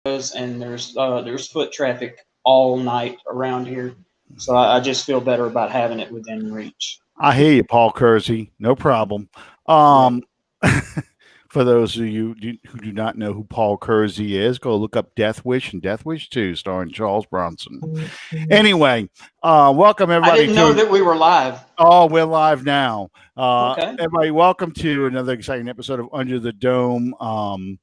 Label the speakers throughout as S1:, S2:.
S1: and there's foot traffic all night around here. So I just feel better about having it within reach.
S2: I hear you, Paul Kersey. No problem.
S1: Yeah.
S2: Um, for those of you who do not know who Paul Kersey is, go look up Death Wish and Death Wish 2, starring Charles Bronson. Anyway, welcome
S1: I
S2: everybody
S1: didn't know
S2: to.
S1: that we were live.
S2: Oh, we're live now.
S1: Okay.
S2: Everybody, welcome to another exciting episode of Under the Dome.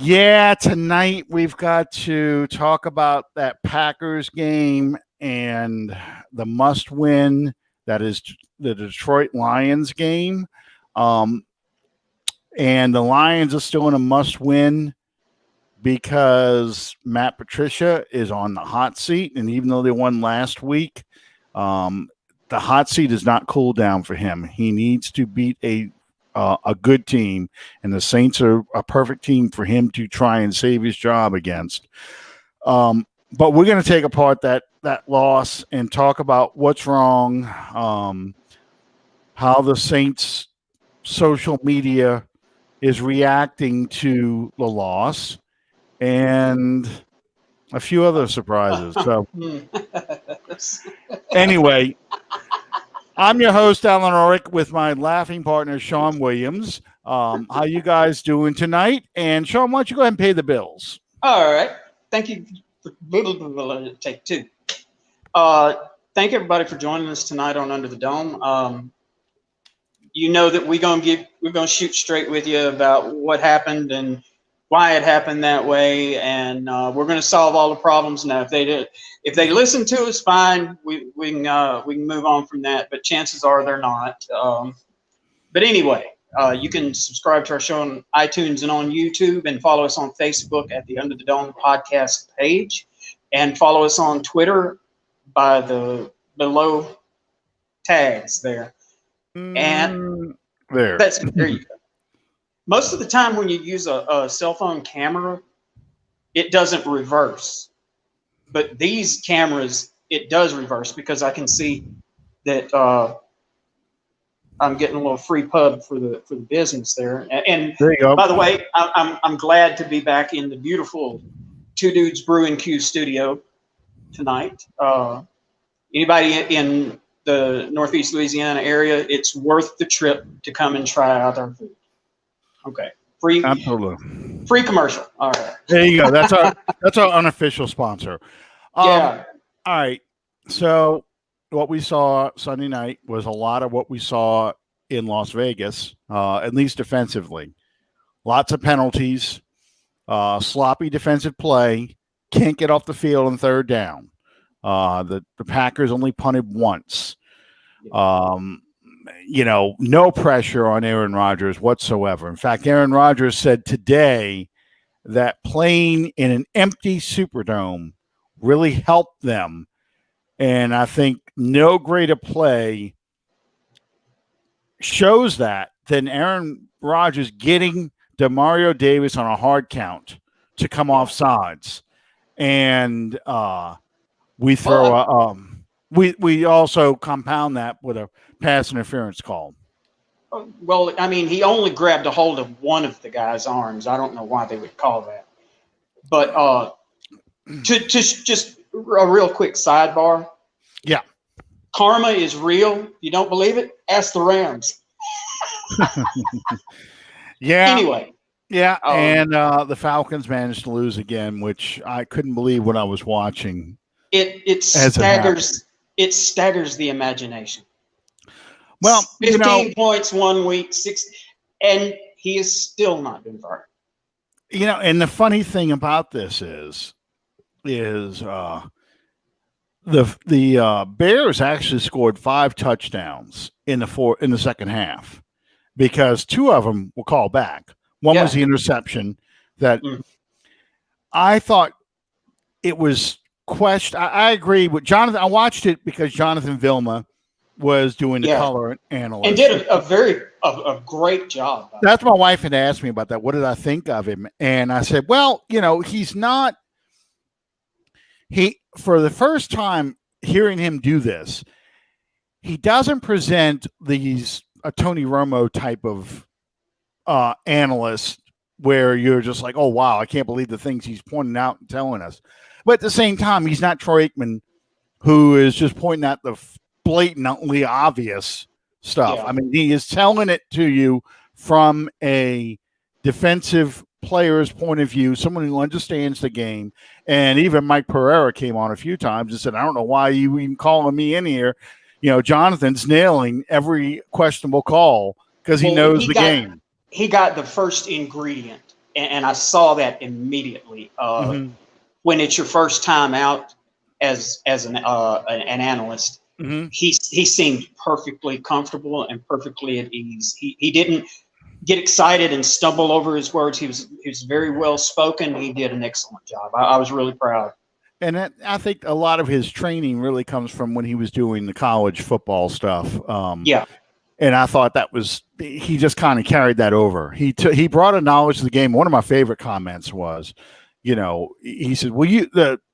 S2: Yeah, tonight we've got to talk about that Packers game and the must win that is the Detroit Lions game. And the Lions are still in a must win because Matt Patricia is on the hot seat. And even though they won last week, the hot seat is not cooled down for him. He needs to beat a good team, and the Saints are a perfect team for him to try and save his job against. But we're going to take apart that loss and talk about what's wrong, how the Saints' social media is reacting to the loss, and a few other surprises. So anyway, I'm your host, Alan Orick, with my laughing partner, Sean Williams. How you guys doing tonight? And Sean, why don't you go ahead and pay the bills?
S1: All right. Thank you. Take two. Thank everybody for joining us tonight on Under the Dome. You know that we're gonna shoot straight with you about what happened and why it happened that way, and we're gonna solve all the problems. Now, if they listen to us, fine. We can move on from that. But chances are they're not. But anyway, you can subscribe to our show on iTunes and on YouTube, and follow us on Facebook at the Under the Dome podcast page, and follow us on Twitter by the below tags there. And
S2: there
S1: you go. Most of the time when you use a cell phone camera, it doesn't reverse. But these cameras, it does reverse, because I can see that I'm getting a little free pub for the business there. And
S2: there you go.
S1: By the way, I'm glad to be back in the beautiful Two Dudes Brew and Q studio tonight. Anybody in the Northeast Louisiana area, it's worth the trip to come and try out our food. Okay,
S2: Absolutely
S1: free commercial. All right,
S2: there you go. That's our unofficial sponsor.
S1: Yeah.
S2: All right. So what we saw Sunday night was a lot of what we saw in Las Vegas, at least defensively. Lots of penalties, sloppy defensive play, can't get off the field on third down. The Packers only punted once. No pressure on Aaron Rodgers whatsoever. In fact, Aaron Rodgers said today that playing in an empty Superdome really helped them. And I think no greater play shows that than Aaron Rodgers getting Demario Davis on a hard count to come off sides. And we throw we also compound that with a pass interference call.
S1: Well, I mean, he only grabbed a hold of one of the guy's arms. I don't know why they would call that. But just a real quick sidebar.
S2: Yeah.
S1: Karma is real. You don't believe it? Ask the Rams.
S2: Yeah.
S1: Anyway.
S2: Yeah, and the Falcons managed to lose again, which I couldn't believe when I was watching.
S1: It staggers the imagination.
S2: Well,
S1: 15 points 1 week, 6, and he has still not been fired.
S2: And the funny thing about this is the Bears actually scored 5 touchdowns in the second half, because 2 of them were called back. One was the interception that I thought it was questioned. I agree with Jonathan. I watched it because Jonathan Vilma was doing the color analyst
S1: and did a great job.
S2: That's my wife had asked me about that. What did I think of him? And I said, well, he's not. For the first time hearing him do this, he doesn't present a Tony Romo type of analyst where you're just like, oh, wow, I can't believe the things he's pointing out and telling us. But at the same time, he's not Troy Aikman, who is just pointing out the blatantly obvious stuff.
S1: Yeah.
S2: I mean, he is telling it to you from a defensive player's point of view, someone who understands the game. And even Mike Pereira came on a few times and said, I don't know why you even calling me in here. You know, Jonathan's nailing every questionable call because he knows the game.
S1: He got the first ingredient, and I saw that immediately. When it's your first time out as an analyst, he seemed perfectly comfortable and perfectly at ease. He didn't get excited and stumble over his words. He was very well spoken. He did an excellent job. I was really proud.
S2: And I think a lot of his training really comes from when he was doing the college football stuff.
S1: Yeah.
S2: And I thought he just kind of carried that over. He brought a knowledge to the game. One of my favorite comments was, you know, he said,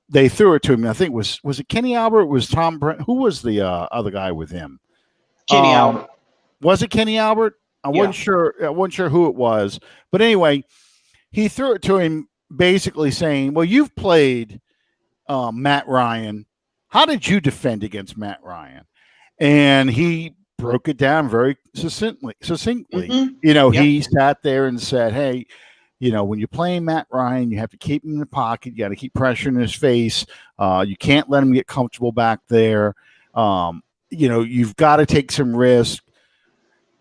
S2: they threw it to him. I think was it Kenny Albert? Was Tom Brent? Who was the other guy with him?
S1: Kenny Albert.
S2: Was it Kenny Albert? I wasn't sure who it was. But anyway, he threw it to him basically saying, well, you've played Matt Ryan. How did you defend against Matt Ryan? And he broke it down very succinctly. You know, he sat there and said, hey, you know, when you're playing Matt Ryan, you have to keep him in the pocket. You got to keep pressure in his face. You can't let him get comfortable back there. You know, you've got to take some risk.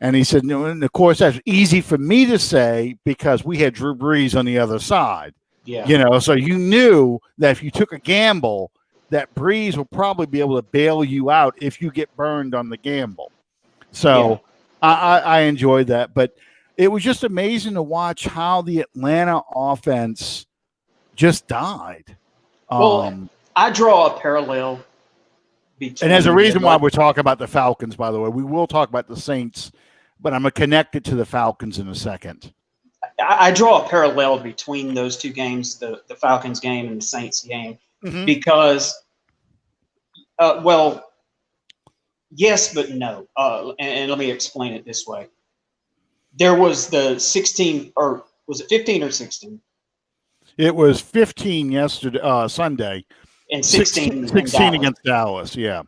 S2: And he said, no, and of course, that's easy for me to say because we had Drew Brees on the other side.
S1: Yeah.
S2: You know, so you knew that if you took a gamble, that Brees will probably be able to bail you out if you get burned on the gamble. So I enjoyed that. But it was just amazing to watch how the Atlanta offense just died.
S1: Well, I draw a parallel between.
S2: And there's a reason why we're talking about the Falcons, by the way. We will talk about the Saints, but I'm going to connect it to the Falcons in a second.
S1: I draw a parallel between those two games, the Falcons game and the Saints game, because, well, yes, but no. And let me explain it this way. There was the 16, or was it 15 or 16?
S2: It was 15 yesterday, Sunday.
S1: And 16
S2: against Dallas, yeah.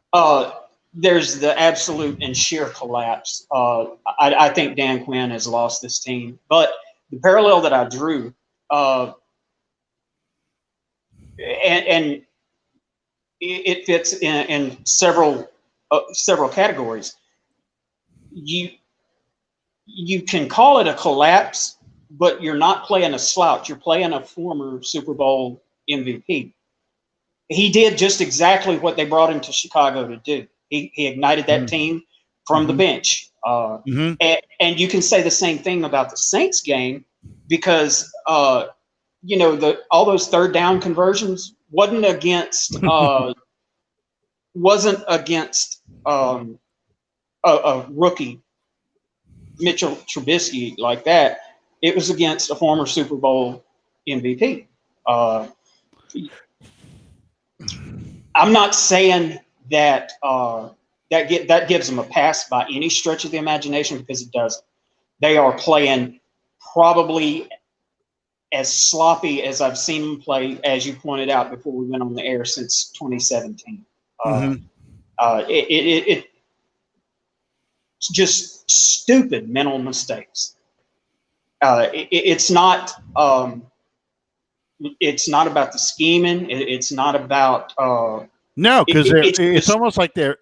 S1: There's the absolute and sheer collapse. I think Dan Quinn has lost this team. But the parallel that I drew, and it fits in several categories. You can call it a collapse, but you're not playing a slouch. You're playing a former Super Bowl MVP. He did just exactly what they brought him to Chicago to do. He ignited that team from the bench. And you can say the same thing about the Saints game because, you know, all those third down conversions wasn't against a rookie, Mitchell Trubisky, like that. It was against a former Super Bowl MVP. I'm not saying that that gives them a pass by any stretch of the imagination, because it doesn't. They are playing probably as sloppy as I've seen them play, as you pointed out before we went on the air, since 2017. It's just stupid mental mistakes. It's not about the scheming. It's not about
S2: no, because it's almost like they're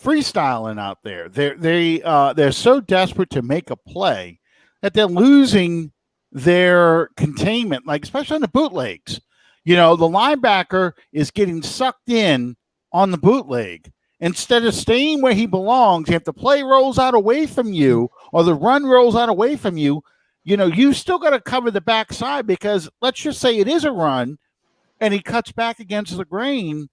S2: freestyling out there. They're so desperate to make a play that they're losing their containment, like especially on the bootlegs. You know, the linebacker is getting sucked in on the bootleg. Instead of staying where he belongs, if the play rolls out away from you or the run rolls out away from you, you know, you still got to cover the backside, because let's just say it is a run and he cuts back against the grain.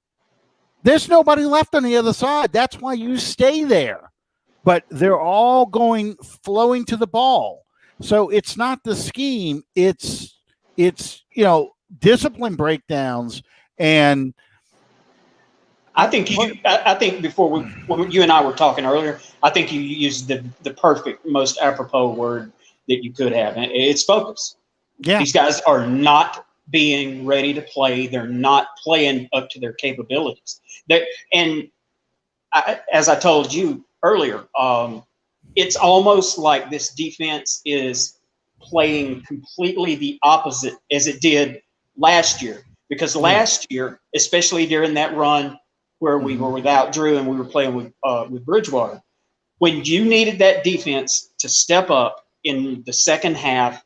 S2: There's nobody left on the other side. That's why you stay there. But they're all flowing to the ball. So it's not the scheme. It's you know, discipline breakdowns. And
S1: I think before when you and I were talking earlier, I think you used the perfect, most apropos word. that you could have. And it's focus.
S2: Yeah.
S1: These guys are not being ready to play. They're not playing up to their capabilities. As I told you earlier, it's almost like this defense is playing completely the opposite as it did last year. Because last year, especially during that run where we were without Drew and we were playing with Bridgewater, when you needed that defense to step up in the second half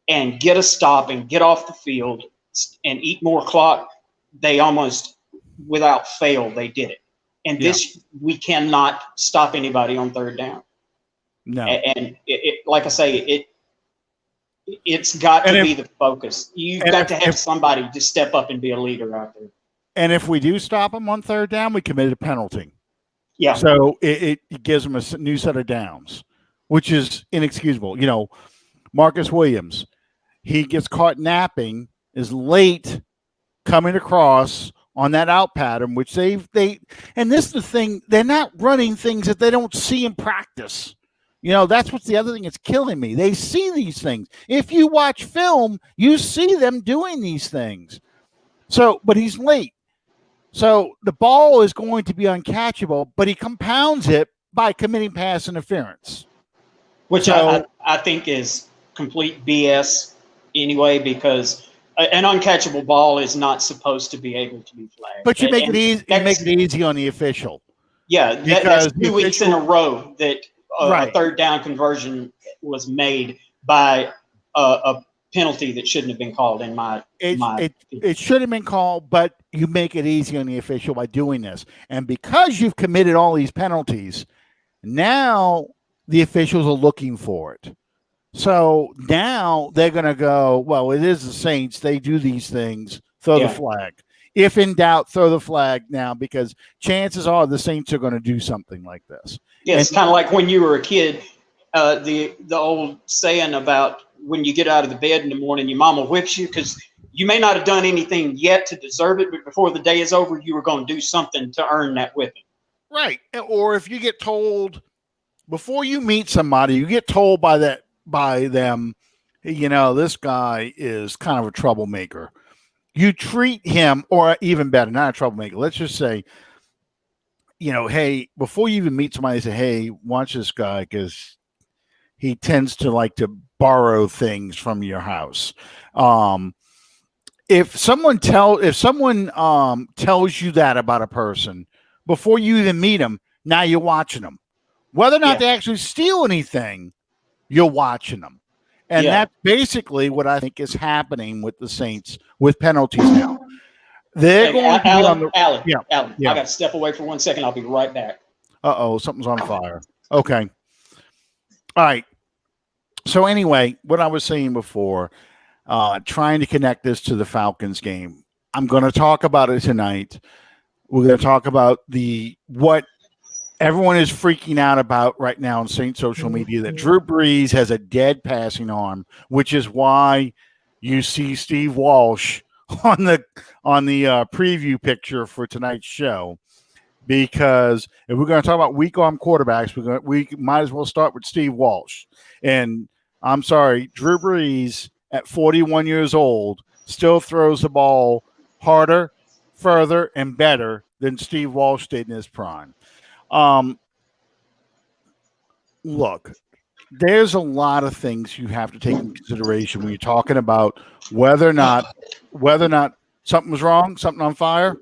S1: and get a stop and get off the field and eat more clock, they almost, without fail, they did it. And this, we cannot stop anybody on third down.
S2: No.
S1: And like I say, it's got to be the focus. You've got to have somebody to step up and be a leader out there.
S2: And if we do stop them on third down, we committed a penalty.
S1: Yeah.
S2: So it gives them a new set of downs, which is inexcusable. You know, Marcus Williams, he gets caught napping, is late coming across on that out pattern, which and this is the thing, they're not running things that they don't see in practice. You know, that's what's the other thing that's killing me. They see these things. If you watch film, you see them doing these things. So, but he's late. So the ball is going to be uncatchable, but he compounds it by committing pass interference.
S1: Which I think is complete BS anyway, because an uncatchable ball is not supposed to be able to be flagged.
S2: But you make it easy. You make it easy on the official.
S1: Yeah, that's 2 weeks in a row that a third down conversion was made by a penalty that shouldn't have been called. It
S2: should have been called, but you make it easy on the official by doing this. And because you've committed all these penalties, now the officials are looking for it. So now they're going to go, well, it is the Saints. They do these things. Throw the flag. If in doubt, throw the flag now, because chances are the Saints are going to do something like this.
S1: Yeah, it's kind of like when you were a kid, the old saying about when you get out of the bed in the morning, your mama whips you because you may not have done anything yet to deserve it, but before the day is over, you were going to do something to earn that whipping.
S2: Right. Or if you get told before you meet somebody, you get told by them, you know, this guy is kind of a troublemaker. You treat him, or even better, not a troublemaker. Let's just say, you know, hey, before you even meet somebody, say, hey, watch this guy because he tends to like to borrow things from your house. If someone tells you that about a person before you even meet them, now you're watching them. Whether or not they actually steal anything, you're watching them. And that's basically what I think is happening with the Saints with penalties now. They're going to be on the
S1: Alan, I got to step away for 1 second. I'll be right back.
S2: Uh-oh, something's on fire. Okay. All right. So anyway, what I was saying before, trying to connect this to the Falcons game. I'm going to talk about it tonight. We're going to talk about what everyone is freaking out about right now on Saints social media, that Drew Brees has a dead passing arm, which is why you see Steve Walsh on the preview picture for tonight's show. Because if we're going to talk about weak arm quarterbacks, we might as well start with Steve Walsh. And I'm sorry, Drew Brees at 41 years old still throws the ball harder, further, and better than Steve Walsh did in his prime. Look, there's a lot of things you have to take into consideration when you're talking about whether or not something was wrong, something on fire.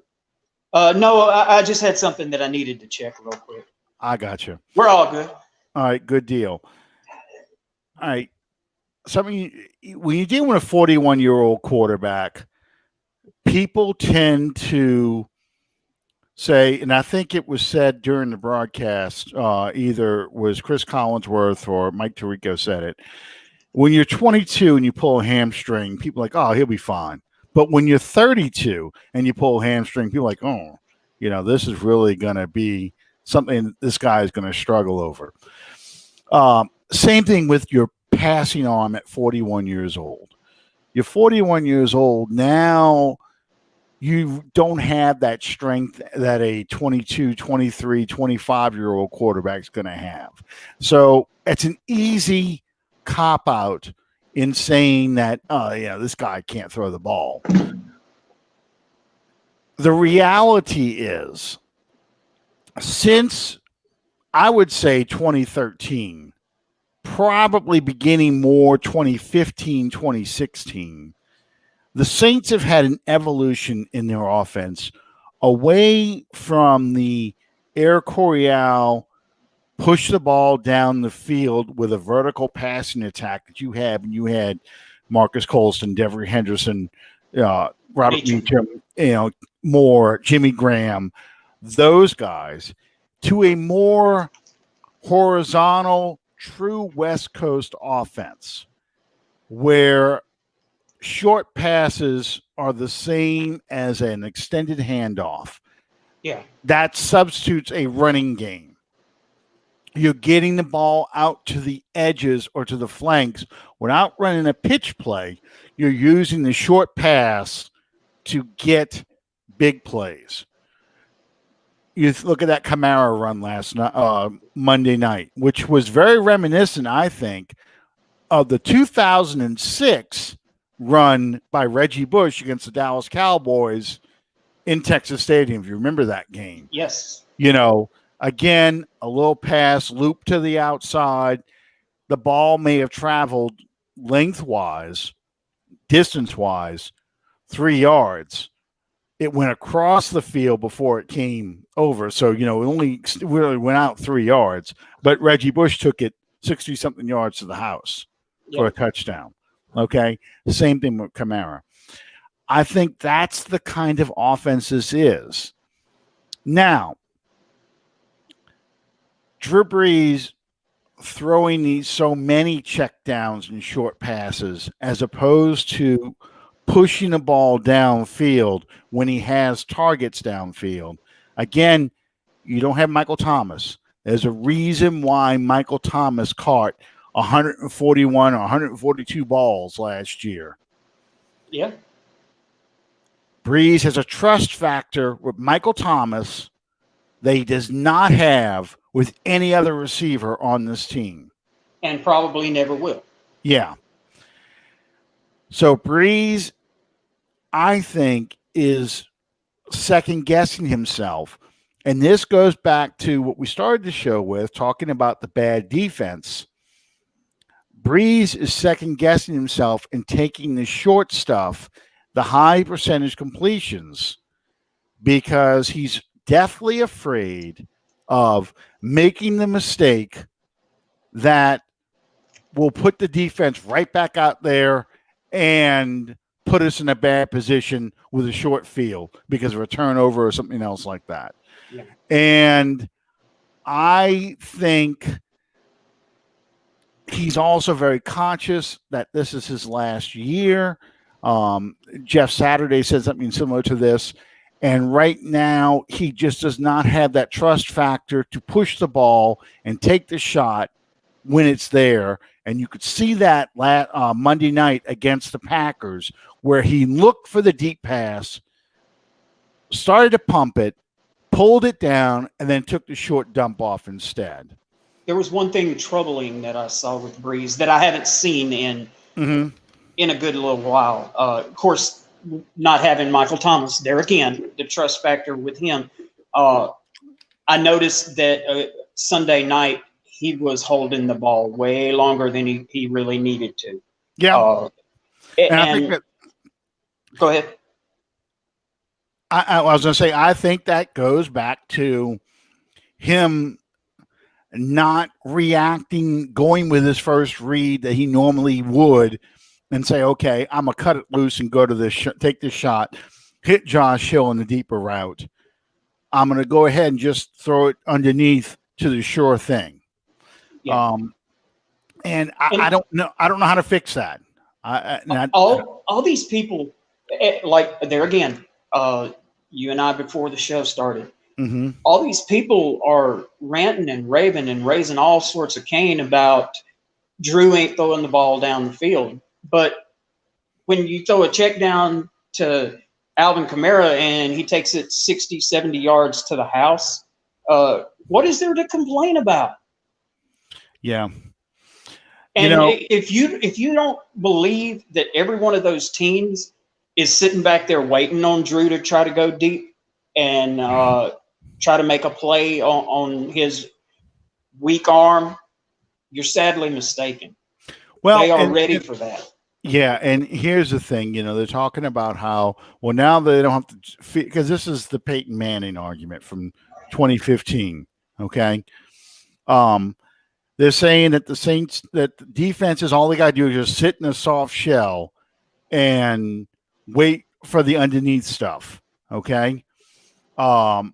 S1: No, I just had something that I needed to check real quick.
S2: I got you.
S1: We're all good.
S2: All right, good deal. All right. When you're dealing with a 41-year-old quarterback, people tend to say, and I think it was said during the broadcast, either was Chris Collinsworth or Mike Tirico said it. When you're 22 and you pull a hamstring, people are like, oh, he'll be fine. But when you're 32 and you pull a hamstring, people are like, oh, you know, this is really going to be something this guy is going to struggle over. Same thing with your passing arm at 41 years old. You're 41 years old. Now you don't have that strength that a 22, 23, 25-year-old quarterback is going to have. So it's an easy cop out in saying that, oh, yeah, this guy can't throw the ball. The reality is, since I would say 2013, probably beginning more 2015, 2016, the Saints have had an evolution in their offense away from the Air Coryell push the ball down the field with a vertical passing attack that you had when you had Marcus Colston, Devery Henderson, Robert Meacham, Moore, Jimmy Graham, those guys, to a more horizontal, true West Coast offense where short passes are the same as an extended handoff.
S1: Yeah.
S2: That substitutes a running game. You're getting the ball out to the edges or to the flanks without running a pitch play. You're using the short pass to get big plays. You look at that Kamara run last night, Monday night, which was very reminiscent, I think, of the 2006 run by Reggie Bush against the Dallas Cowboys in Texas Stadium. If you remember that game.
S1: Yes.
S2: Again, a little pass, loop to the outside. The ball may have traveled lengthwise, distance-wise, 3 yards. It went across the field before it came over. So, it only really went out 3 yards. But Reggie Bush took it 60-something yards to the house for a touchdown. Okay? Same thing with Kamara. I think that's the kind of offense this is. Now, Drew Brees throwing so many checkdowns and short passes as opposed to pushing the ball downfield when he has targets downfield. Again, you don't have Michael Thomas. There's a reason why Michael Thomas caught 141 or 142 balls last year.
S1: Yeah.
S2: Brees has a trust factor with Michael Thomas that he does not have with any other receiver on this team.
S1: And probably never will.
S2: Yeah. So Brees, I think, is second-guessing himself. And this goes back to what we started the show with, talking about the bad defense. Brees is second-guessing himself and taking the short stuff, the high percentage completions, because he's deathly afraid of making the mistake that will put the defense right back out there and put us in a bad position with a short field because of a turnover or something else like that.
S1: Yeah. And
S2: I think he's also very conscious that this is his last year. Jeff Saturday said something similar to this. And right now, he just does not have that trust factor to push the ball and take the shot when it's there. And you could see that Monday night against the Packers, where he looked for the deep pass, started to pump it, pulled it down, and then took the short dump off instead.
S1: There was one thing troubling that I saw with Brees that I haven't seen in a good little while. Of course, not having Michael Thomas there again, the trust factor with him. I noticed that Sunday night he was holding the ball way longer than he really needed to.
S2: Yeah. And I think that,
S1: go ahead.
S2: I was going to say, I think that goes back to him not reacting, going with his first read that he normally would, and say, okay, I'm going to cut it loose and go to this, take this shot, hit Josh Hill in the deeper route. I'm going to go ahead and just throw it underneath to the sure thing. Yeah. And I don't know how to fix that.
S1: All these people, like there again, you and I before the show started, all these people are ranting and raving and raising all sorts of cane about Drew ain't throwing the ball down the field. But when you throw a check down to Alvin Kamara and he takes it 60, 70 yards to the house, what is there to complain about?
S2: Yeah.
S1: And if you don't believe that every one of those teams is sitting back there waiting on Drew to try to go deep and try to make a play on his weak arm, you're sadly mistaken.
S2: Well,
S1: they are ready for that.
S2: Yeah, and here's the thing, they're talking about how, well, now they don't have to, because this is the Peyton Manning argument from 2015, okay? They're saying that that the defenses, all they got to do is just sit in a soft shell and wait for the underneath stuff, okay? The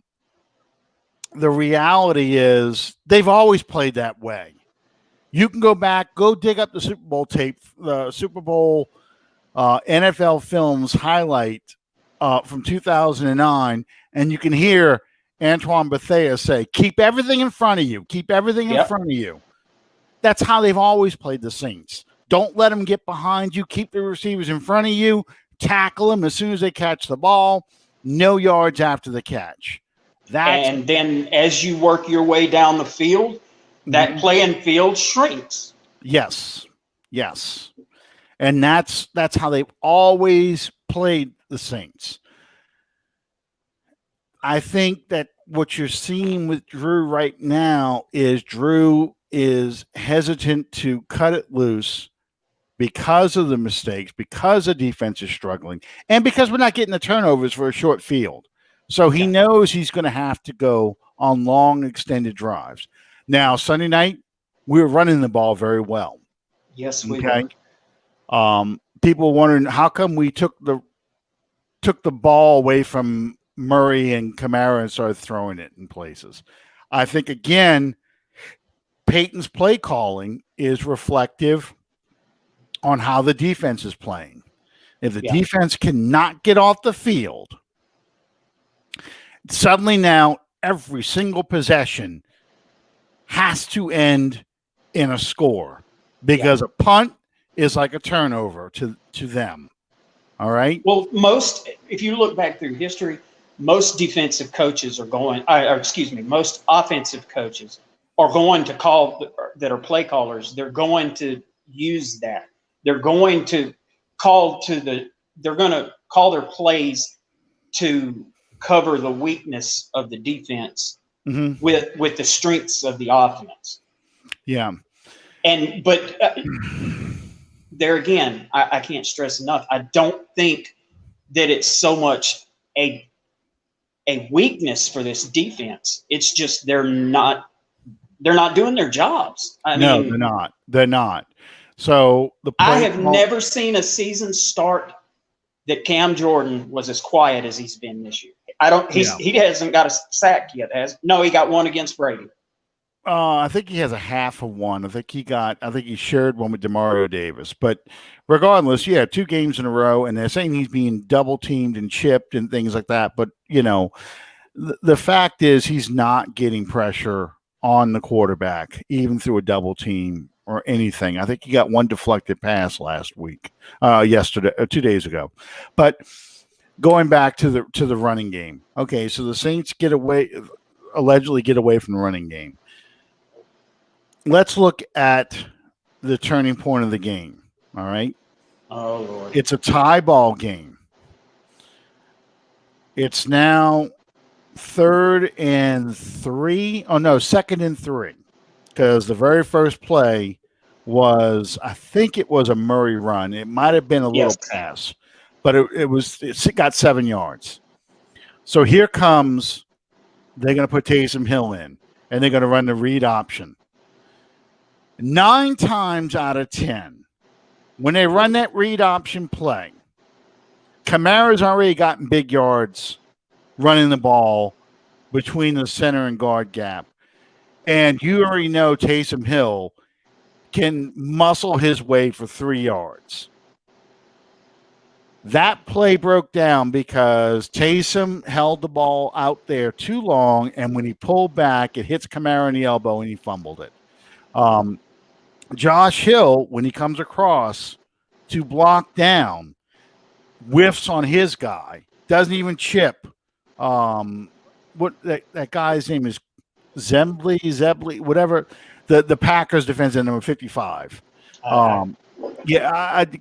S2: reality is they've always played that way. You can go back, go dig up the Super Bowl tape, the Super Bowl NFL films highlight from 2009, and you can hear Antoine Bethea say, keep everything in front of you. Keep everything in front of you. That's how they've always played the Saints. Don't let them get behind you. Keep the receivers in front of you. Tackle them as soon as they catch the ball. No yards after the catch.
S1: And then as you work your way down the field, that playing field shrinks.
S2: Yes. And that's how they've always played the Saints. I think that what you're seeing with Drew right now is Drew is hesitant to cut it loose because of the mistakes, because the defense is struggling, and because we're not getting the turnovers for a short field. So he knows he's going to have to go on long, extended drives. Now, Sunday night, we were running the ball very well.
S1: Yes, we were.
S2: People wondering how come we took the ball away from Murray and Kamara and started throwing it in places. I think, again, Peyton's play calling is reflective on how the defense is playing. If the defense cannot get off the field, suddenly now every single possession has to end in a score because a punt is like a turnover to them. All right.
S1: Well, if you look back through history, most defensive coaches are going, most offensive coaches are going to that are play callers. They're going to use that. They're going to call their plays to cover the weakness of the defense with the strengths of the offense.
S2: Yeah.
S1: But there again, I can't stress enough. I don't think that it's so much a weakness for this defense. It's just they're not doing their jobs.
S2: No, they're not. They're not. So
S1: I have never seen a season start that Cam Jordan was as quiet as he's been this year. He hasn't got a sack yet. He got one against Brady.
S2: I think he has a half of one. I think he shared one with Demario Davis. But regardless, 2 games in a row, and they're saying he's being double teamed and chipped and things like that. But the fact is he's not getting pressure on the quarterback, even through a double team or anything. I think he got one deflected pass yesterday, 2 days ago. But going back to the running game. Okay, so the Saints allegedly get away from the running game. Let's look at the turning point of the game. All right.
S1: Oh, Lord.
S2: It's a tie ball game. It's now 3rd and 3. Oh, no, 2nd and 3. Because the very first play was, I think it was a Murray run. It might have been a little pass, but it got 7 yards. So here comes, they're going to put Taysom Hill in, and they're going to run the read option. 9 times out of 10, when they run that read option play, Kamara's already gotten big yards running the ball between the center and guard gap. And you already know Taysom Hill can muscle his way for 3 yards. That play broke down because Taysom held the ball out there too long, and when he pulled back, it hits Kamara in the elbow, and he fumbled it. Josh Hill, when he comes across to block down, whiffs on his guy, doesn't even chip. What that guy's name is Zebly, whatever. The Packers defensive number 55.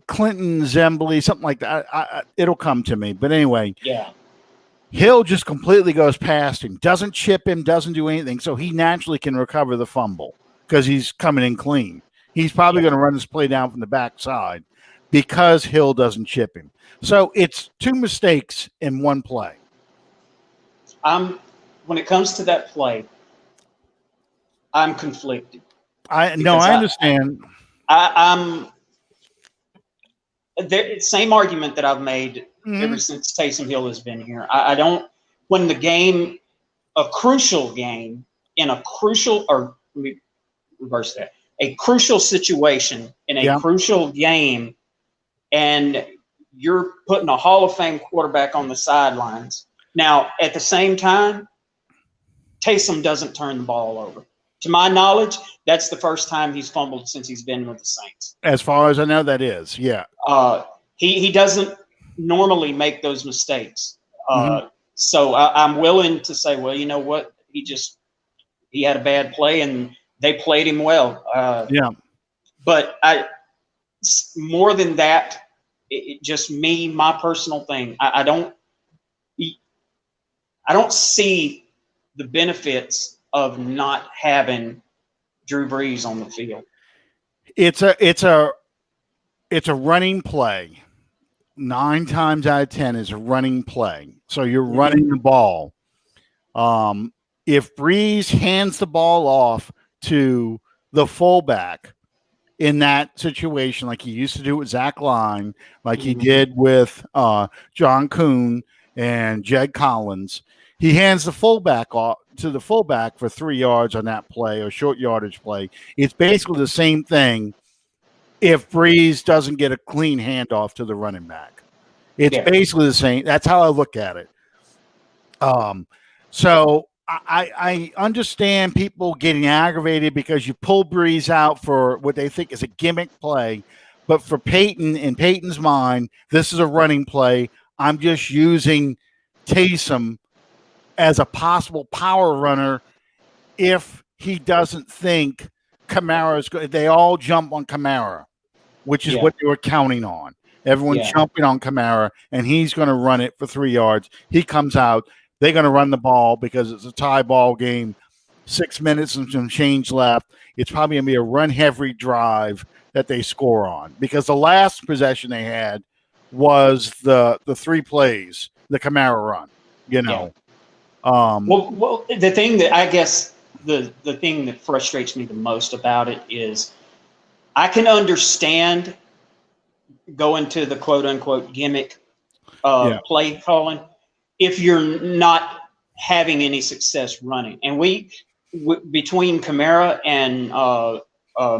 S2: Clinton, Zembly, something like that. It'll come to me. But anyway,
S1: Yeah.
S2: Hill just completely goes past him, doesn't chip him, doesn't do anything. So he naturally can recover the fumble because he's coming in clean. He's probably going to run this play down from the backside because Hill doesn't chip him. So it's 2 mistakes in 1 play.
S1: When it comes to that play, I'm conflicted.
S2: I understand.
S1: I'm the same argument that I've made ever since Taysom Hill has been here. I don't, when the game, a crucial game in a crucial, or let me reverse that, a crucial situation in a crucial game, and you're putting a Hall of Fame quarterback on the sidelines. Now, at the same time, Taysom doesn't turn the ball over. To my knowledge, that's the first time he's fumbled since he's been with the Saints.
S2: As far as I know, that is, yeah.
S1: He doesn't normally make those mistakes. So I'm willing to say, well, you know what? He had a bad play and they played him well. But more than that, just me, my personal thing. I don't see the benefits of not having Drew Brees on the field.
S2: It's a running play. 9 times out of 10 is a running play. So you're running the ball. If Brees hands the ball off to the fullback in that situation, like he used to do with Zach Line, like he did with John Kuhn and Jed Collins, he hands the fullback off to the fullback for 3 yards on that play or short yardage play. It's basically the same thing if Brees doesn't get a clean handoff to the running back. It's basically the same. That's how I look at it. So I understand people getting aggravated because you pull Brees out for what they think is a gimmick play. But for Peyton, in Peyton's mind, this is a running play. I'm just using Taysom as a possible power runner if he doesn't think Kamara's good. They all jump on Kamara, which is what they were counting on. Everyone's jumping on Kamara, and he's going to run it for 3 yards. He comes out. They're going to run the ball because it's a tie ball game. 6 minutes and some change left. It's probably going to be a run-heavy drive that they score on because the last possession they had was the 3 plays, the Kamara run, you know.
S1: Well, the thing that I guess the thing that frustrates me the most about it is I can understand going to the quote unquote gimmick play calling if you're not having any success running. And between Kamara and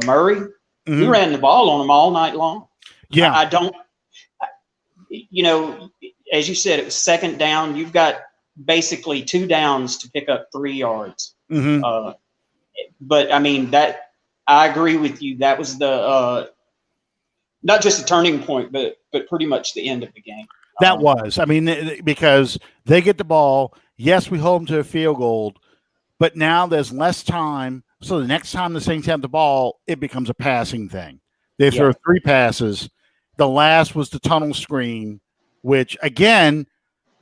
S1: Murray, we ran the ball on them all night long.
S2: Yeah.
S1: I don't, as you said, it was second down. You've got basically 2 downs to pick up 3 yards. But I mean, I agree with you. That was the not just a turning point, but pretty much the end of the game.
S2: That was. I mean, because they get the ball. Yes, we hold them to a field goal, but now there's less time. So the next time the Saints have the ball, it becomes a passing thing. They throw 3 passes. The last was the tunnel screen, which, again,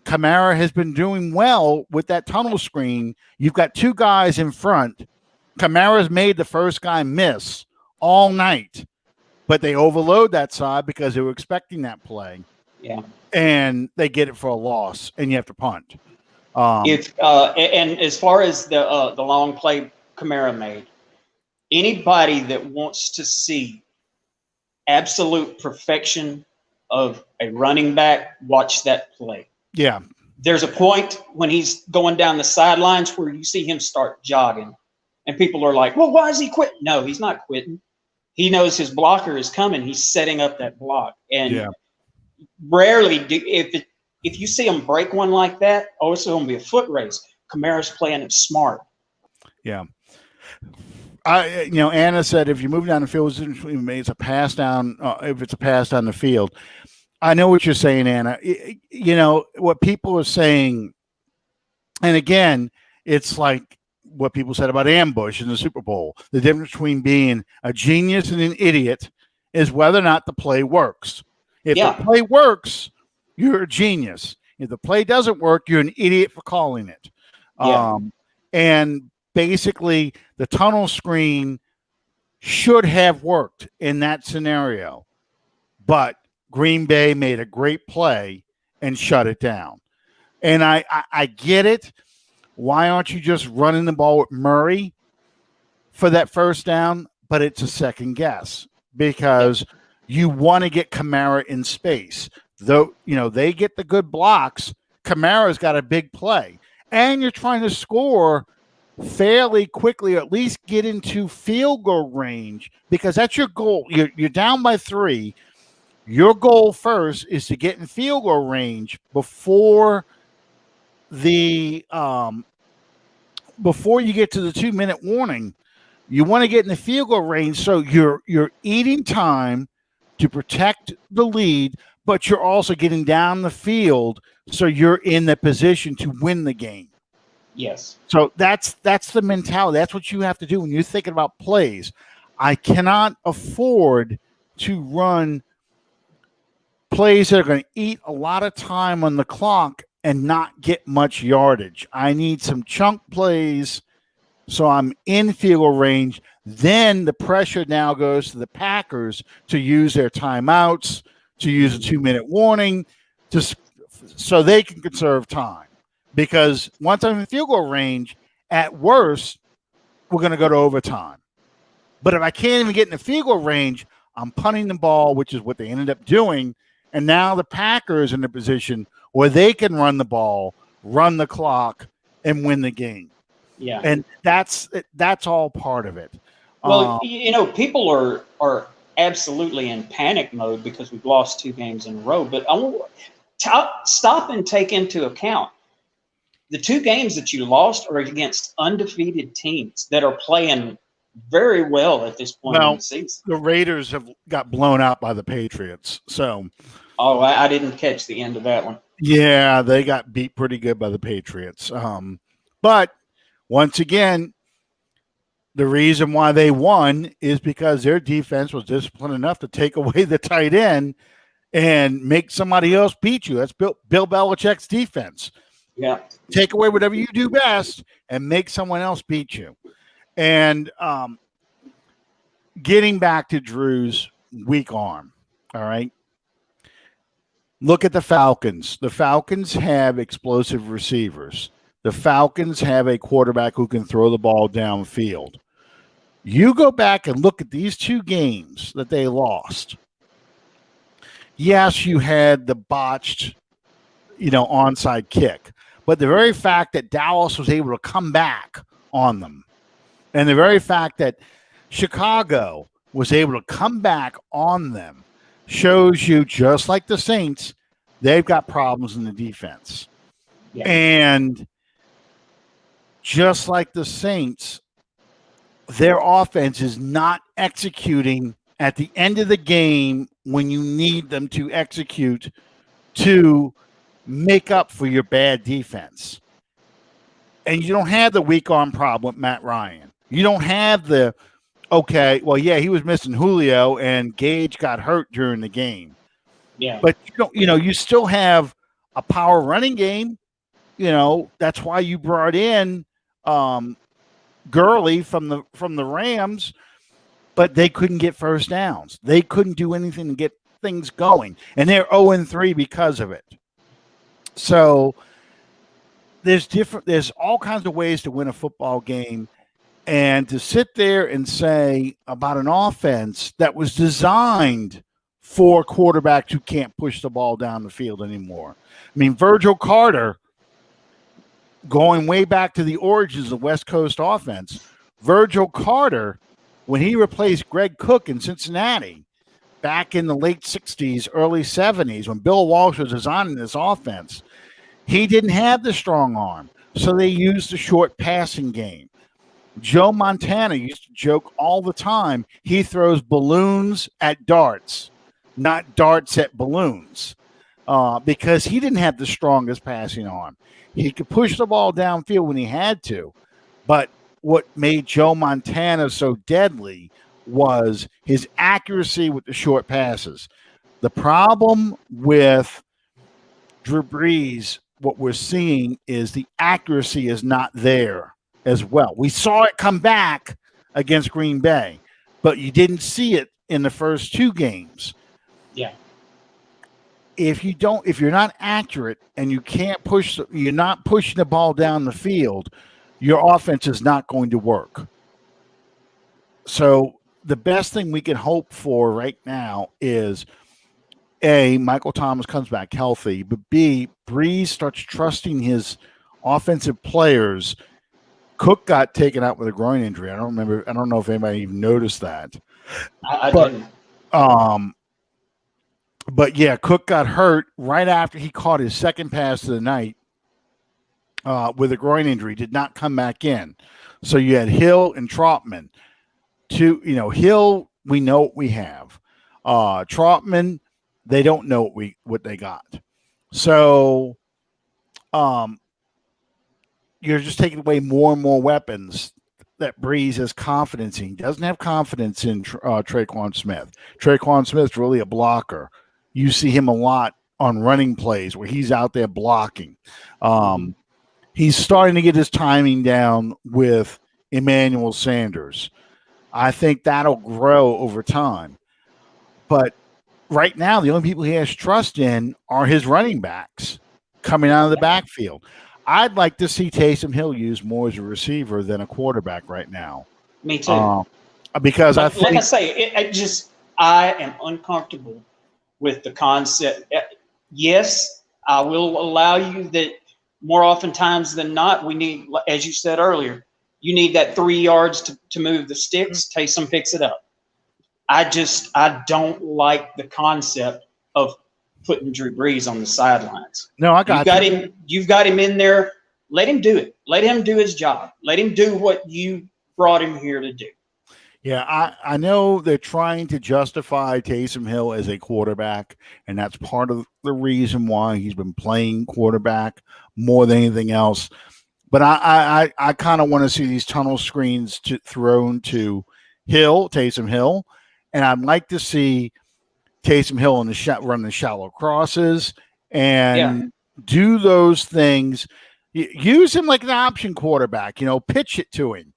S2: Kamara has been doing well with that tunnel screen. You've got 2 guys in front. Kamara's made the first guy miss all night, but they overload that side because they were expecting that play.
S1: Yeah.
S2: And they get it for a loss, and you have to punt.
S1: And as far as the long play Kamara made, anybody that wants to see absolute perfection of a running back, watch that play.
S2: Yeah.
S1: There's a point when he's going down the sidelines where you see him start jogging, and people are like, well, why is he quitting? No, he's not quitting. He knows his blocker is coming. He's setting up that block. And rarely if you see him break one like that, it's going to be a foot race. Kamara's playing it smart.
S2: Yeah. Anna said if you move down the field, it's a pass down. If it's a pass down the field, I know what you're saying, Anna. What people are saying, and again, it's like what people said about ambush in the Super Bowl. The difference between being a genius and an idiot is whether or not the play works. If the play works, you're a genius. If the play doesn't work, you're an idiot for calling it. And basically, the tunnel screen should have worked in that scenario. But Green Bay made a great play and shut it down. And I get it. Why aren't you just running the ball with Murray for that first down? But it's a second guess because you want to get Kamara in space. Though, they get the good blocks, Kamara's got a big play. And you're trying to score fairly quickly, or at least get into field goal range, because that's your goal. You're down by 3. Your goal first is to get in field goal range before you get to the 2-minute warning. You want to get in the field goal range so you're eating time to protect the lead, but you're also getting down the field so you're in the position to win the game.
S1: Yes.
S2: So that's the mentality. That's what you have to do when you're thinking about plays. I cannot afford to run plays that are going to eat a lot of time on the clock and not get much yardage. I need some chunk plays so I'm in field goal range. Then the pressure now goes to the Packers to use their timeouts, to use a 2-minute warning, so they can conserve time. Because once I'm in field goal range, at worst, we're going to go to overtime. But if I can't even get in the field goal range, I'm punting the ball, which is what they ended up doing. And now the Packers in a position where they can run the ball, run the clock, and win the game.
S1: Yeah.
S2: And that's all part of it.
S1: Well, people are absolutely in panic mode because we've lost 2 games in a row. But I want to stop and take into account the 2 games that you lost are against undefeated teams that are playing very well at this point in the season.
S2: The Raiders have got blown out by the Patriots. So,
S1: I didn't catch the end of that one.
S2: Yeah, they got beat pretty good by the Patriots. But once again, the reason why they won is because their defense was disciplined enough to take away the tight end and make somebody else beat you. That's Bill Belichick's defense.
S1: Yeah.
S2: Take away whatever you do best and make someone else beat you. And getting back to Drew's weak arm, all right? Look at the Falcons. The Falcons have explosive receivers. The Falcons have a quarterback who can throw the ball downfield. You go back and look at these 2 games that they lost. Yes, you had the botched, onside kick. But the very fact that Dallas was able to come back on them, and the very fact that Chicago was able to come back on them, shows you, just like the Saints, they've got problems in the defense.
S1: Yeah.
S2: And just like the Saints, their offense is not executing at the end of the game when you need them to execute to make up for your bad defense. And you don't have the weak arm problem with Matt Ryan. You don't have he was missing Julio and Gage got hurt during the game.
S1: Yeah.
S2: But you still have a power running game. That's why you brought in Gurley from the Rams, but they couldn't get first downs. They couldn't do anything to get things going. And they're 0-3 because of it. So there's all kinds of ways to win a football game, and to sit there and say about an offense that was designed for quarterbacks who can't push the ball down the field anymore. I mean, Virgil Carter, going way back to the origins of the West Coast offense, Virgil Carter, when he replaced Greg Cook in Cincinnati back in the late 60s, early 70s, when Bill Walsh was designing this offense, he didn't have the strong arm, so they used the short passing game. Joe Montana used to joke all the time, he throws balloons at darts, not darts at balloons, because he didn't have the strongest passing arm. He could push the ball downfield when he had to, but what made Joe Montana so deadly was his accuracy with the short passes. The problem with Drew Brees, what we're seeing is the accuracy is not there as well. We saw it come back against Green Bay, but you didn't see it in the first 2 games.
S1: Yeah.
S2: If you're not accurate and you're not pushing the ball down the field, your offense is not going to work. So the best thing we can hope for right now is A, Michael Thomas comes back healthy, but B, Brees starts trusting his offensive players. Cook got taken out with a groin injury. I don't know if anybody even noticed that.
S1: I didn't.
S2: But yeah, Cook got hurt right after he caught his second pass of the night with a groin injury. Did not come back in. So you had Hill and Trautman. Hill, we know what we have. Trautman, they don't know what they got. So you're just taking away more and more weapons that Brees has confidence in. He doesn't have confidence in Traquan Smith. Traquan Smith's really a blocker. You see him a lot on running plays where he's out there blocking. He's starting to get his timing down with Emmanuel Sanders. I think that'll grow over time. But right now, the only people he has trust in are his running backs coming out of the backfield. I'd like to see Taysom Hill used more as a receiver than a quarterback right now.
S1: Me too.
S2: Because
S1: like I say, I am uncomfortable with the concept. Yes, I will allow you that more oftentimes than not, we need, as you said earlier, you need that 3 yards to move the sticks. Taysom picks it up. I don't like the concept of putting Drew Brees on the sidelines.
S2: No, I got you.
S1: You've got him in there. Let him do it. Let him do his job. Let him do what you brought him here to do.
S2: Yeah, I know they're trying to justify Taysom Hill as a quarterback, and that's part of the reason why he's been playing quarterback more than anything else. But I kind of want to see these tunnel screens thrown to Taysom Hill, and I'd like to see Taysom Hill run the shallow crosses and do those things. Use him like an option quarterback, pitch it to him,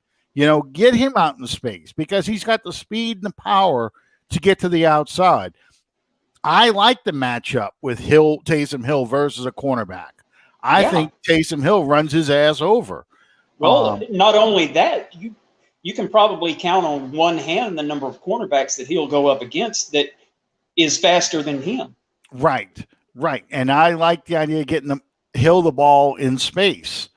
S2: get him out in space because he's got the speed and the power to get to the outside. I like the matchup with Taysom Hill versus a cornerback. I think Taysom Hill runs his ass over.
S1: Well, not only that, you can probably count on one hand the number of cornerbacks that he'll go up against that is faster than him.
S2: Right. And I like the idea of getting Hill the ball in space.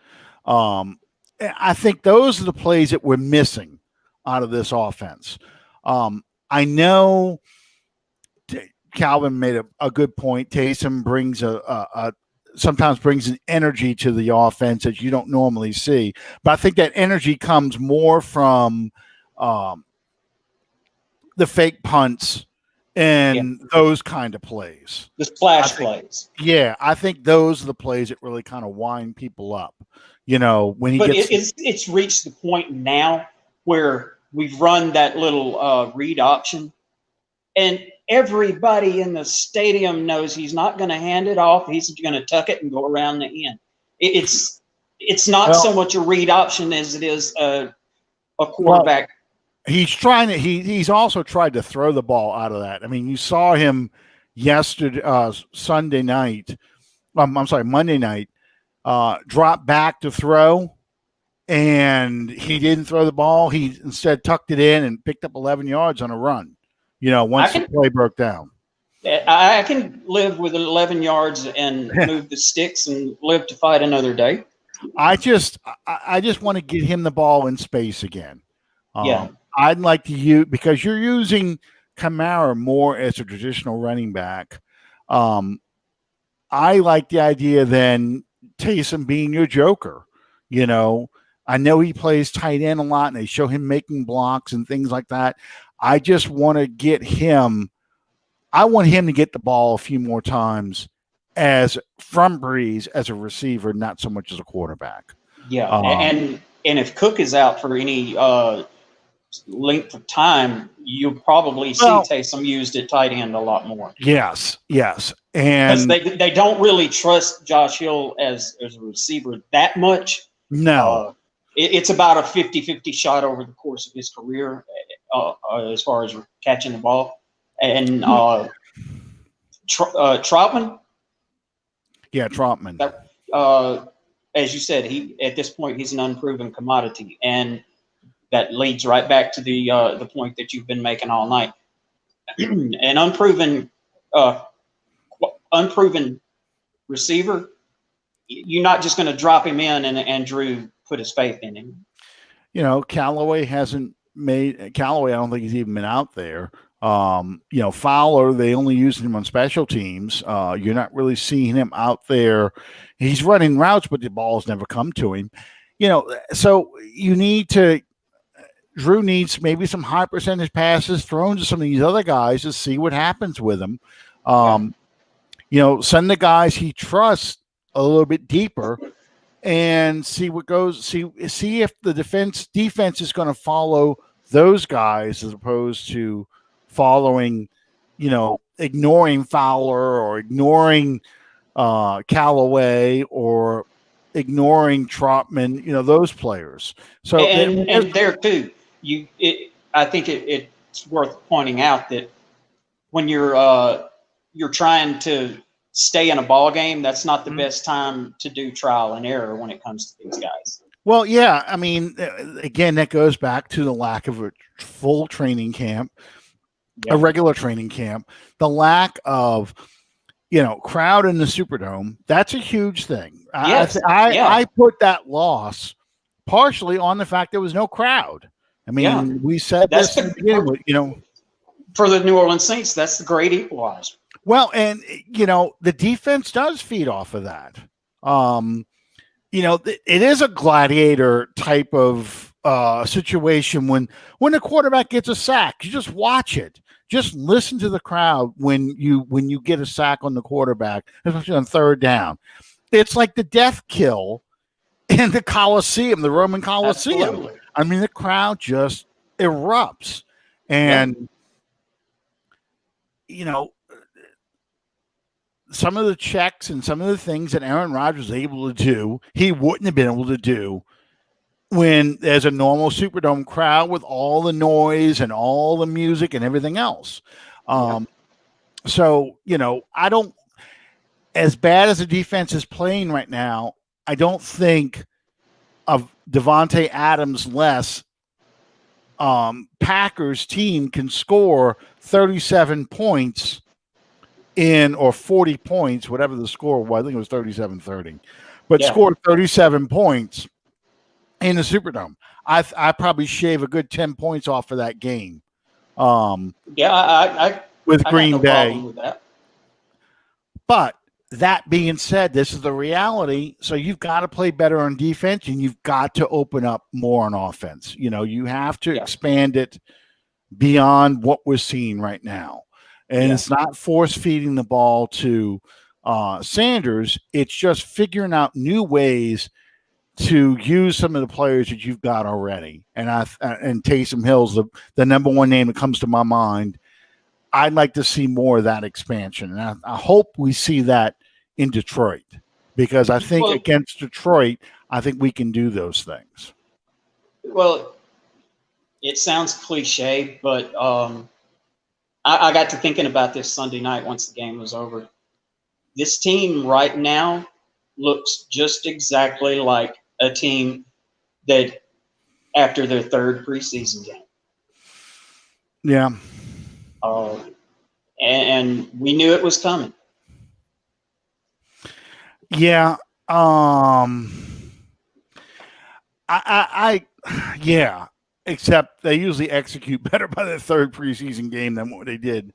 S2: I think those are the plays that we're missing out of this offense. I know Calvin made a good point. Taysom brings sometimes brings an energy to the offense that you don't normally see. But I think that energy comes more from the fake punts and those kind of plays.
S1: The splash plays.
S2: Yeah, I think those are the plays that really kind of wind people up. When he gets...
S1: It's reached the point now where we've run that little read option, and everybody in the stadium knows he's not going to hand it off. He's going to tuck it and go around the end. It's not so much a read option as it is a quarterback.
S2: Well, he's also tried to throw the ball out of that. I mean, you saw him yesterday, Monday night, drop back to throw, and he didn't throw the ball. He instead tucked it in and picked up 11 yards on a run. Once the play broke down.
S1: I can live with 11 yards and move the sticks and live to fight another day.
S2: I just want to get him the ball in space again. I'd like to use, because you're using Kamara more as a traditional running back. I like the idea then Taysom being your joker. I know he plays tight end a lot and they show him making blocks and things like that. I just want to get him. I want him to get the ball a few more times from Brees as a receiver, not so much as a quarterback.
S1: Yeah. And if Cook is out for any length of time, you'll probably see Taysom used at tight end a lot more.
S2: Yes,
S1: because
S2: and
S1: they don't really trust Josh Hill as a receiver that much.
S2: No,
S1: it's about a 50-50 shot over the course of his career as far as catching the ball. And Troutman.
S2: Yeah, Troutman.
S1: As you said, at this point he's an unproven commodity, and that leads right back to the point that you've been making all night. An unproven receiver, you're not just going to drop him in and Drew put his faith in him.
S2: Callaway hasn't made Callaway. I don't think he's even been out there. Fowler, they only use him on special teams. You're not really seeing him out there. He's running routes, but the balls never come to him. So Drew needs maybe some high percentage passes thrown to some of these other guys to see what happens with them. Send the guys he trusts a little bit deeper and see what goes. See if the defense is going to follow those guys as opposed to following, ignoring Fowler or ignoring Callaway or ignoring Troutman, those players. So
S1: and there too, I think it's worth pointing out that when you're trying to stay in a ball game, that's not the best time to do trial and error when it comes to these guys.
S2: Well, yeah, I mean, again, that goes back to the lack of a full training camp, a regular training camp, the lack of, crowd in the Superdome. That's a huge thing.
S1: Yes.
S2: I put that loss partially on the fact there was no crowd. I mean, we said
S1: that's
S2: this,
S1: for the New Orleans Saints, that's the great equalizer.
S2: Well, and, the defense does feed off of that. It is a gladiator type of situation when the quarterback gets a sack. You just watch it. Just listen to the crowd when you get a sack on the quarterback, especially on third down. It's like the death kill in the Coliseum, the Roman Coliseum.
S1: Absolutely.
S2: I mean, the crowd just erupts. And, some of the checks and some of the things that Aaron Rodgers was able to do, he wouldn't have been able to do when there's a normal Superdome crowd with all the noise and all the music and everything else. So, I don't, as bad as the defense is playing right now, I don't think of Devontae Adams less. Packers team can score 37 points or 40 points, whatever the score was. I think it was 37-30, but scored 37 points in the Superdome. I probably shave a good 10 points off of that game. With Green Bay.
S1: With that.
S2: But that being said, this is the reality. So you've got to play better on defense and you've got to open up more on offense. You have to expand it beyond what we're seeing right now. And it's not force feeding the ball to Sanders. It's just figuring out new ways to use some of the players that you've got already. And Taysom Hill's the number one name that comes to my mind. I'd like to see more of that expansion. And I hope we see that in Detroit, because I think against Detroit, I think we can do those things.
S1: Well, it sounds cliche, but I got to thinking about this Sunday night once the game was over. This team right now looks just exactly like a team that after their third preseason game.
S2: Yeah.
S1: And we knew it was coming.
S2: Yeah. Except they usually execute better by the third preseason game than what they did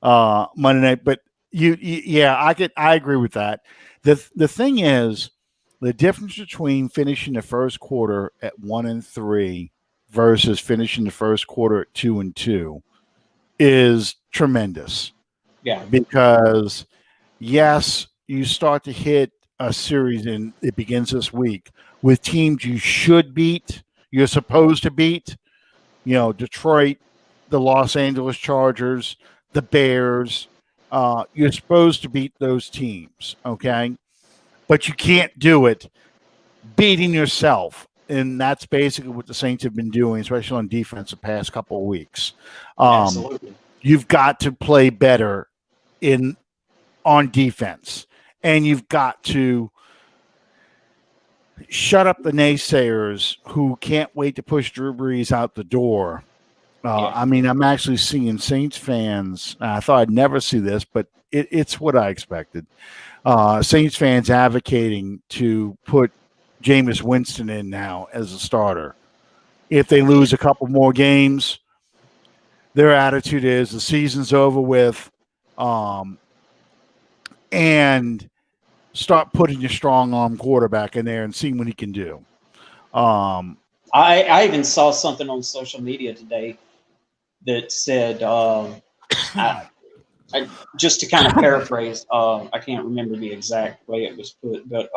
S2: Monday night. But I agree with that. The thing is, the difference between finishing the first quarter at 1-3 versus finishing the first quarter at 2-2 is tremendous.
S1: Yeah.
S2: Because yes, you start to hit a series, and it begins this week with teams you should beat, you're supposed to beat. Detroit, the Los Angeles Chargers, the Bears. You're supposed to beat those teams, okay? But you can't do it beating yourself. And that's basically what the Saints have been doing, especially on defense the past couple of weeks.
S1: Absolutely.
S2: You've got to play better on defense. And you've got to shut up the naysayers who can't wait to push Drew Brees out the door. I mean, I'm actually seeing Saints fans. I thought I'd never see this, but it's what I expected. Saints fans advocating to put Jameis Winston in now as a starter. If they lose a couple more games, their attitude is the season's over with, and start putting your strong arm quarterback in there and seeing what he can do.
S1: I even saw something on social media today that said, just to kind of paraphrase, I can't remember the exact way it was put, but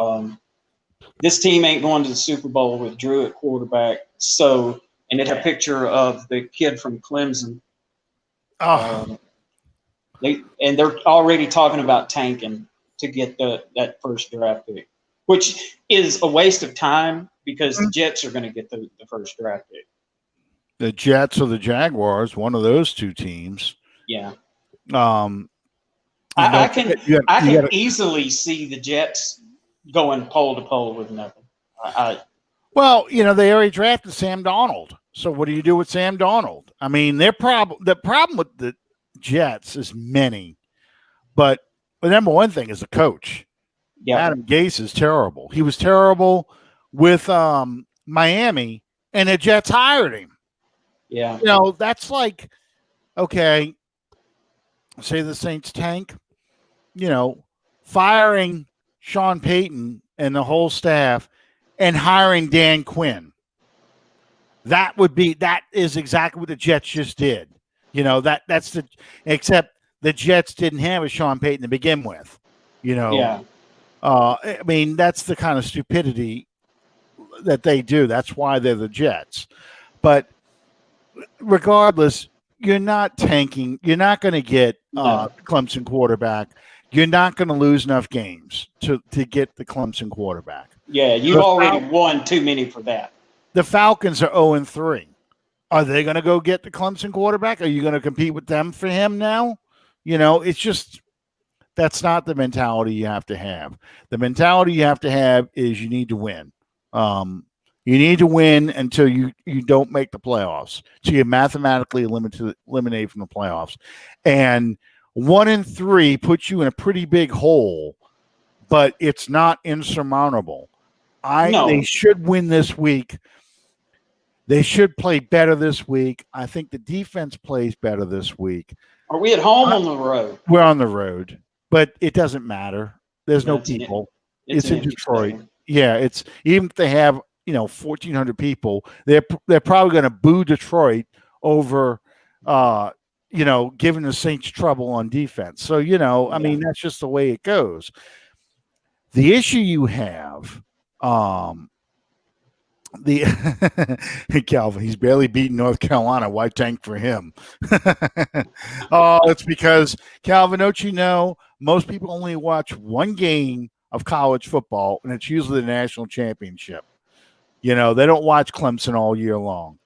S1: this team ain't going to the Super Bowl with Drew at quarterback. So, and it had a picture of the kid from Clemson. They're already talking about tanking to get that first draft pick, which is a waste of time because the Jets are going to get the first draft pick.
S2: The Jets or the Jaguars, one of those two teams.
S1: Yeah.
S2: I
S1: can easily see the Jets going pole to pole with nothing.
S2: Well, they already drafted Sam Darnold. So what do you do with Sam Darnold? I mean, the problem with the Jets is many, but the number one thing is the coach. Yep. Adam Gase is terrible. He was terrible with Miami, and the Jets hired him.
S1: Yeah.
S2: That's like, okay, say the Saints tank, firing Sean Payton and the whole staff and hiring Dan Quinn. That is exactly what the Jets just did. Except the Jets didn't have a Sean Payton to begin with.
S1: Yeah.
S2: I mean, that's the kind of stupidity that they do. That's why they're the Jets. But regardless, you're not tanking. You're not going to get Clemson quarterback. You're not going to lose enough games to get the Clemson quarterback.
S1: Yeah, you've already won too many for that.
S2: The Falcons are 0-3. Are they going to go get the Clemson quarterback? Are you going to compete with them for him now? It's just that's not the mentality you have to have. The mentality you have to have is you need to win. You need to win until you don't make the playoffs. So you're mathematically eliminated from the playoffs. And 1-3 puts you in a pretty big hole, but it's not insurmountable. They should win this week. They should play better this week. I think the defense plays better this week.
S1: Are we at home or on the road?
S2: We're on the road, but it doesn't matter. There's no people. It's in Detroit. Yeah, it's even if they have 1,400 people, they're probably going to boo Detroit over giving the Saints trouble on defense. So I mean that's just the way it goes. The issue you have. Calvin, he's barely beaten North Carolina. Why tank for him? It's because, Calvin, don't you know, most people only watch one game of college football, and it's usually the national championship. They don't watch Clemson all year long.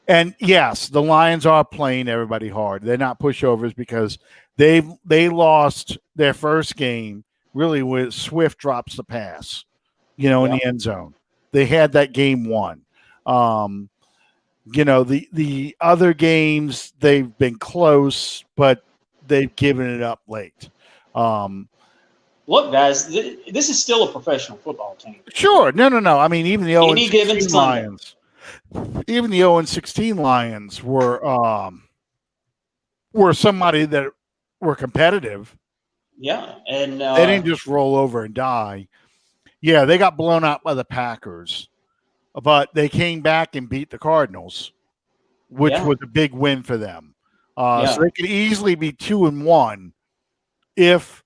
S2: And yes, the Lions are playing everybody hard. They're not pushovers because they lost their first game really when Swift drops the pass, in the end zone. They had that game won. The other games, they've been close, but they've given it up late.
S1: Look, guys, this is still a professional football team.
S2: Sure. No. I mean, even the 0-16 Lions, even the 0-16 Lions were somebody that were competitive.
S1: Yeah, and
S2: they didn't just roll over and die. Yeah, they got blown out by the Packers, but they came back and beat the Cardinals, which was a big win for them. So they could easily be 2-1 if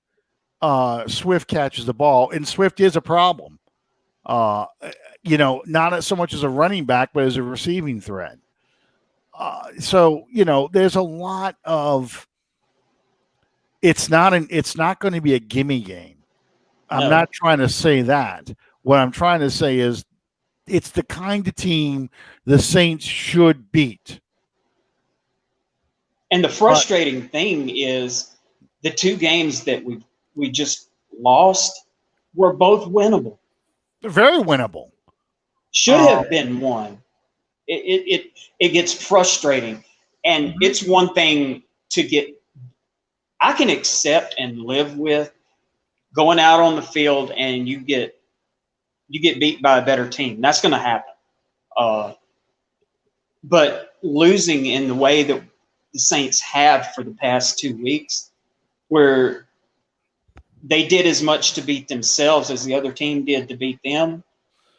S2: Swift catches the ball, and Swift is a problem. Uh, not so much as a running back, but as a receiving threat. So there's a lot of. It's not going to be a gimme game. I'm
S1: No.
S2: not trying to say that. What I'm trying to say is it's the kind of team the Saints should beat.
S1: And the frustrating thing is the two games that we just lost were both winnable.
S2: They're very winnable.
S1: Should have been won. It gets frustrating, and it's one thing to get. I can accept and live with going out on the field and you get beat by a better team. That's going to happen. But losing in the way that the Saints have for the past 2 weeks, where they did as much to beat themselves as the other team did to beat them,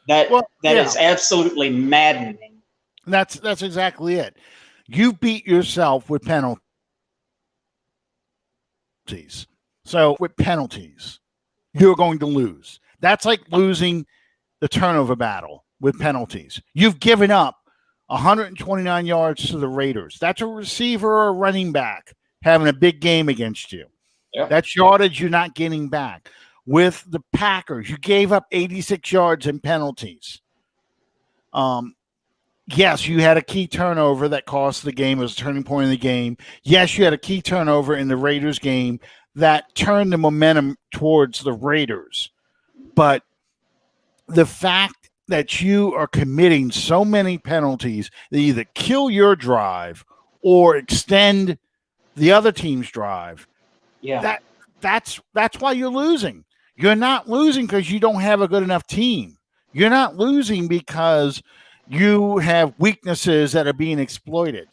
S1: that is absolutely maddening.
S2: That's exactly it. You beat yourself with penalties. So with penalties, you're going to lose. That's like losing the turnover battle with penalties. You've given up 129 yards to the Raiders. That's a receiver or a running back having a big game against you.
S1: Yep.
S2: That's yardage you're not getting back. With the Packers, you gave up 86 yards in penalties. Yes, you had a key turnover that cost the game. It was a turning point in the game. Yes, you had a key turnover in the Raiders game that turned the momentum towards the Raiders. But the fact that you are committing so many penalties that either kill your drive or extend the other team's drive, that's why you're losing. You're not losing because you don't have a good enough team. You're not losing because you have weaknesses that are being exploited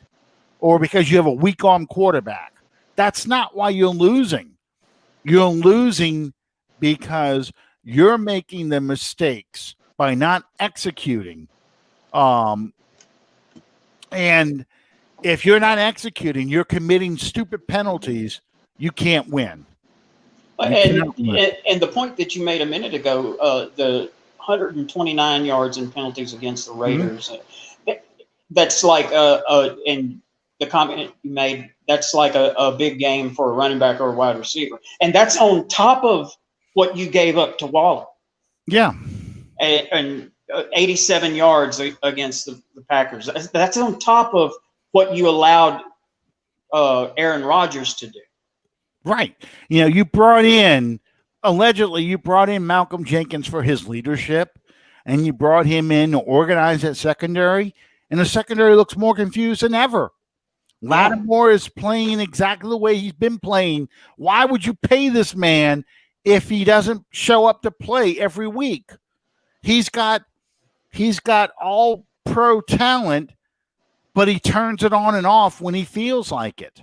S2: or because you have a weak arm quarterback. That's not why you're losing. You're losing because you're making the mistakes by not executing. And if you're not executing, you're committing stupid penalties, you can't win.
S1: And the point that you made a minute ago, the 129 yards in penalties against the Raiders, that's like and the comment you made, that's like a big game for a running back or a wide receiver. And that's on top of what you gave up to Waller.
S2: Yeah.
S1: And 87 yards against the Packers. That's on top of what you allowed Aaron Rodgers to do.
S2: Right. Allegedly you brought in Malcolm Jenkins for his leadership, and you brought him in to organize that secondary, and the secondary looks more confused than ever. Lattimore is playing exactly the way he's been playing. Why would you pay this man if he doesn't show up to play every week? He's got all pro talent, but he turns it on and off when he feels like it.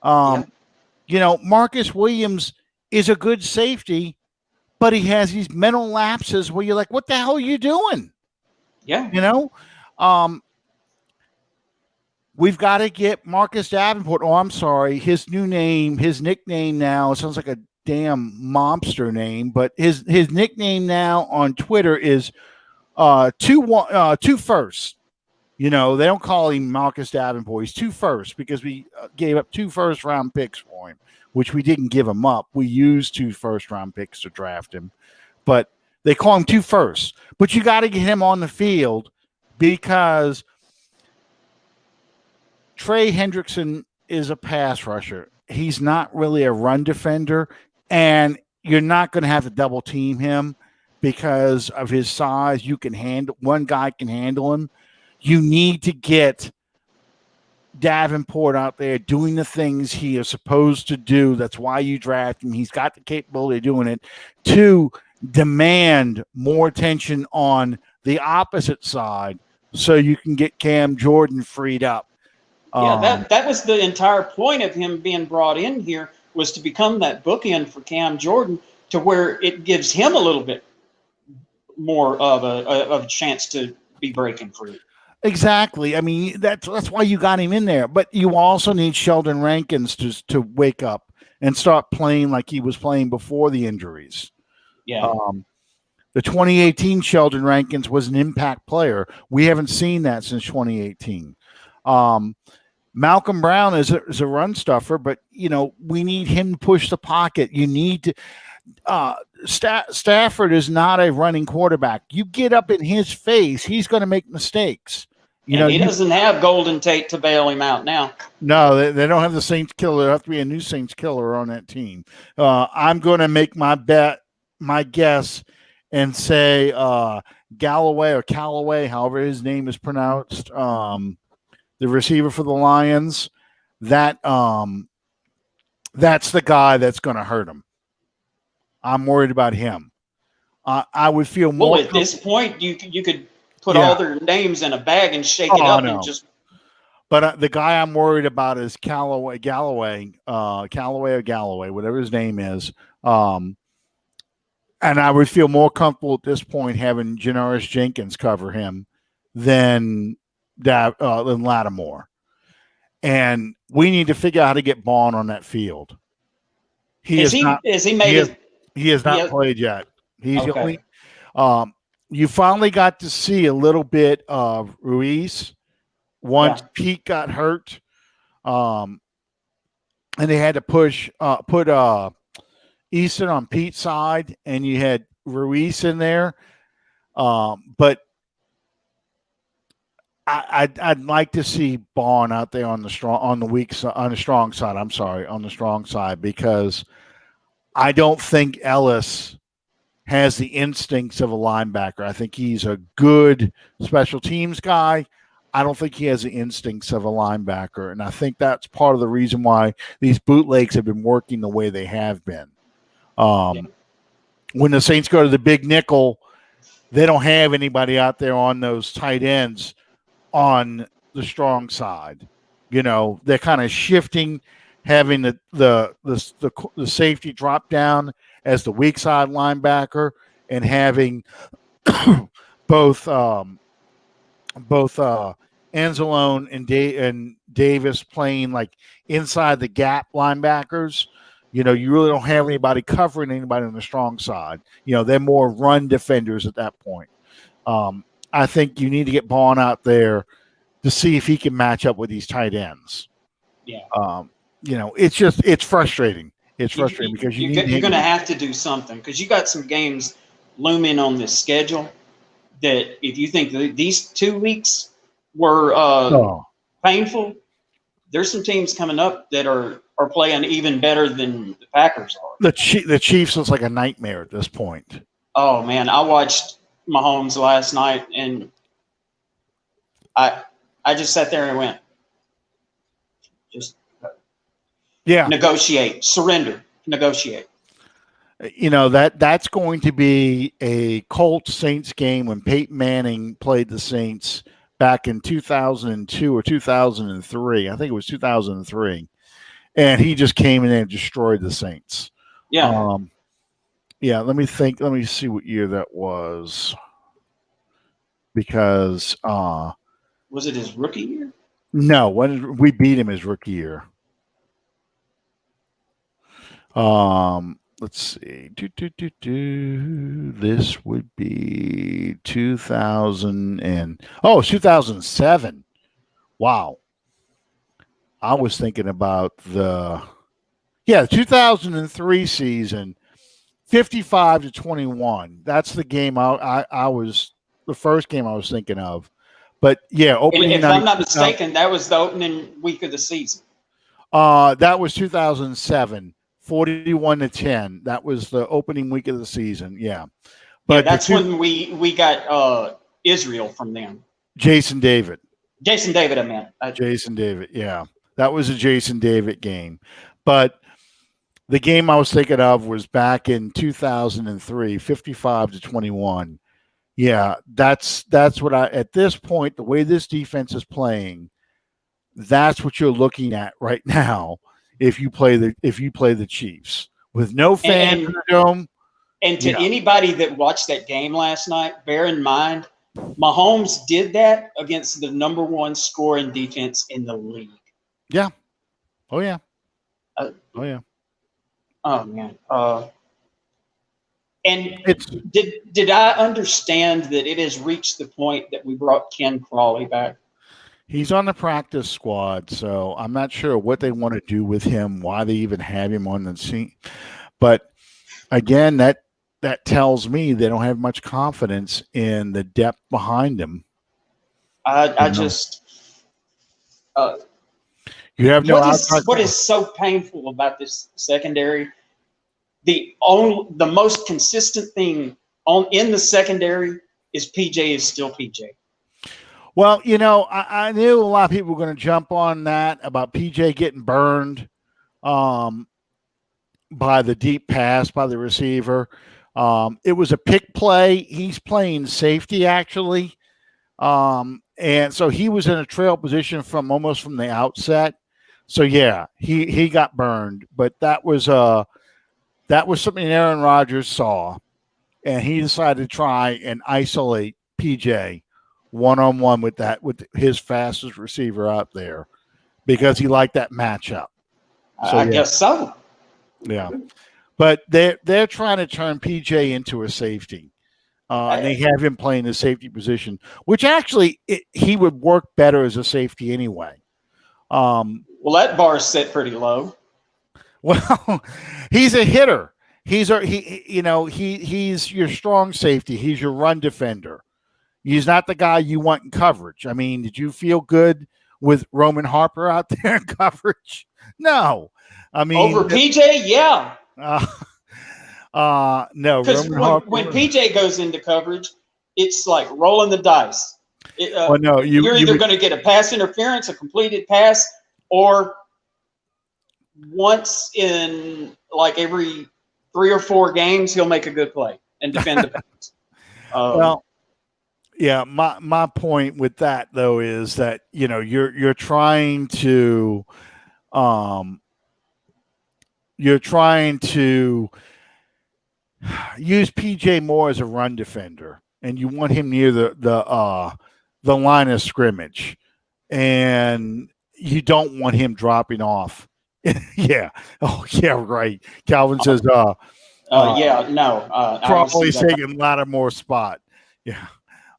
S2: Marcus Williams is a good safety, but he has these mental lapses where you're like, what the hell are you doing?
S1: Yeah.
S2: We've got to get Marcus Davenport. Oh, I'm sorry. His nickname now, it sounds like a damn mobster name, but his nickname now on Twitter is two firsts. They don't call him Marcus Davenport. He's 2 firsts because we gave up 2 first-round picks for him, which we didn't give him up. We used 2 first-round picks to draft him, but they call him 2 firsts. But you got to get him on the field because Trey Hendrickson is a pass rusher. He's not really a run defender, and you're not going to have to double team him because of his size. One guy can handle him. You need to get Davenport out there doing the things he is supposed to do. That's why you draft him. He's got the capability of doing it. 2, demand more attention on the opposite side so you can get Cam Jordan freed up.
S1: That was the entire point of him being brought in here, was to become that bookend for Cam Jordan, to where it gives him a little bit more of a chance to be breaking free.
S2: Exactly. I mean, that's why you got him in there. But you also need Sheldon Rankins to wake up and start playing like he was playing before the injuries.
S1: Yeah.
S2: The 2018 Sheldon Rankins was an impact player. We haven't seen that since 2018. Malcolm Brown is a run stuffer, but we need him to push the pocket. You need to. Stafford is not a running quarterback. You get up in his face, he's going to make mistakes.
S1: He doesn't have Golden Tate to bail him out now.
S2: No, they don't have the Saints killer. There have to be a new Saints killer on that team. I'm going to make my guess, and say Galloway or Callaway, however his name is pronounced, the receiver for the Lions. That's the guy that's going to hurt him. I'm worried about him. I would feel more.
S1: Well, at this point, you could put all their names in a bag and shake it up and just.
S2: But the guy I'm worried about is Galloway, or Galloway, whatever his name is. And I would feel more comfortable at this point having Janoris Jenkins cover him than Lattimore. And we need to figure out how to get Bond on that field. He has not played yet. He's okay. Only. You finally got to see a little bit of Ruiz once Pete got hurt, and they had to put Easton on Pete's side, and you had Ruiz in there. But I'd like to see Bond out there on the strong side, because I don't think Ellis has the instincts of a linebacker. I think he's a good special teams guy. I don't think he has the instincts of a linebacker, and I think that's part of the reason why these bootlegs have been working the way they have been. When the Saints go to the big nickel, they don't have anybody out there on those tight ends on the strong side. They're kind of shifting, having the safety drop down as the weak side linebacker, and having both Anzalone and Davis playing like inside the gap linebackers. You really don't have anybody covering anybody on the strong side. They're more run defenders at that point. I think you need to get Bond out there to see if he can match up with these tight ends.
S1: Yeah.
S2: It's frustrating. It's frustrating because you're
S1: going to have to do something, because you got some games looming on this schedule that if you think these 2 weeks were painful, there's some teams coming up that are playing even better than the Packers are.
S2: The Chiefs looks like a nightmare at this point.
S1: Oh man, I watched Mahomes last night, and I just sat there and went, negotiate, surrender, negotiate.
S2: That's going to be a Colts Saints game when Peyton Manning played the Saints back in 2002 or 2003. I think it was 2003. And he just came in and destroyed the Saints.
S1: Yeah.
S2: Let me think. Let me see what year that was. Because
S1: was it his rookie year?
S2: No, when we beat him his rookie year. Let's see. This would be 2007. Wow. I was thinking about the 2003 season, 55-21. That's the game I was the first game I was thinking of. But opening.
S1: If I'm not mistaken, that was the opening week of the season.
S2: That was 2007. 41-10. That was the opening week of the season. Yeah.
S1: But that's when we got Israel from them.
S2: Jason David,
S1: I meant.
S2: Jason David, yeah. That was a Jason David game. But the game I was thinking of was back in 2003, 55-21. Yeah, that's what at this point, the way this defense is playing, that's what you're looking at right now. If you play the Chiefs with no fans in the dome.
S1: And to anybody that watched that game last night, bear in mind, Mahomes did that against the number one scoring defense in the league.
S2: Yeah. Oh yeah. Oh yeah.
S1: Oh man. And
S2: It's
S1: did I understand that it has reached the point that we brought Ken Crawley back?
S2: He's on the practice squad, so I'm not sure what they want to do with him, why they even have him on the scene. But again, that tells me they don't have much confidence in the depth behind him.
S1: I just
S2: you have no
S1: what is so painful about this secondary? The most consistent thing in the secondary is PJ is still PJ.
S2: Well, I knew a lot of people were going to jump on that about PJ getting burned by the deep pass by the receiver. It was a pick play. He's playing safety, actually. And so he was in a trail position from the outset. So, yeah, he got burned. But that was something Aaron Rodgers saw, and he decided to try and isolate PJ one-on-one with his fastest receiver out there because he liked that matchup.
S1: So, I guess so.
S2: Yeah. But they're trying to turn PJ into a safety. And they have him playing the safety position, which actually he would work better as a safety anyway.
S1: Well, that bar is set pretty low.
S2: Well, he's a hitter. He's your strong safety. He's your run defender. He's not the guy you want in coverage. I mean, did you feel good with Roman Harper out there in coverage? No. I mean,
S1: over PJ, yeah.
S2: No.
S1: Because when PJ goes into coverage, it's like rolling the dice. You're either going to get a pass interference, a completed pass, or once in like every 3 or 4 games, he'll make a good play and defend the pass.
S2: Well, yeah. My point with that though is that you're trying to use PJ more as a run defender, and you want him near the line of scrimmage, and you don't want him dropping off. Yeah. Oh, yeah. Right. Calvin says, probably taking Lattimore's spot. Yeah.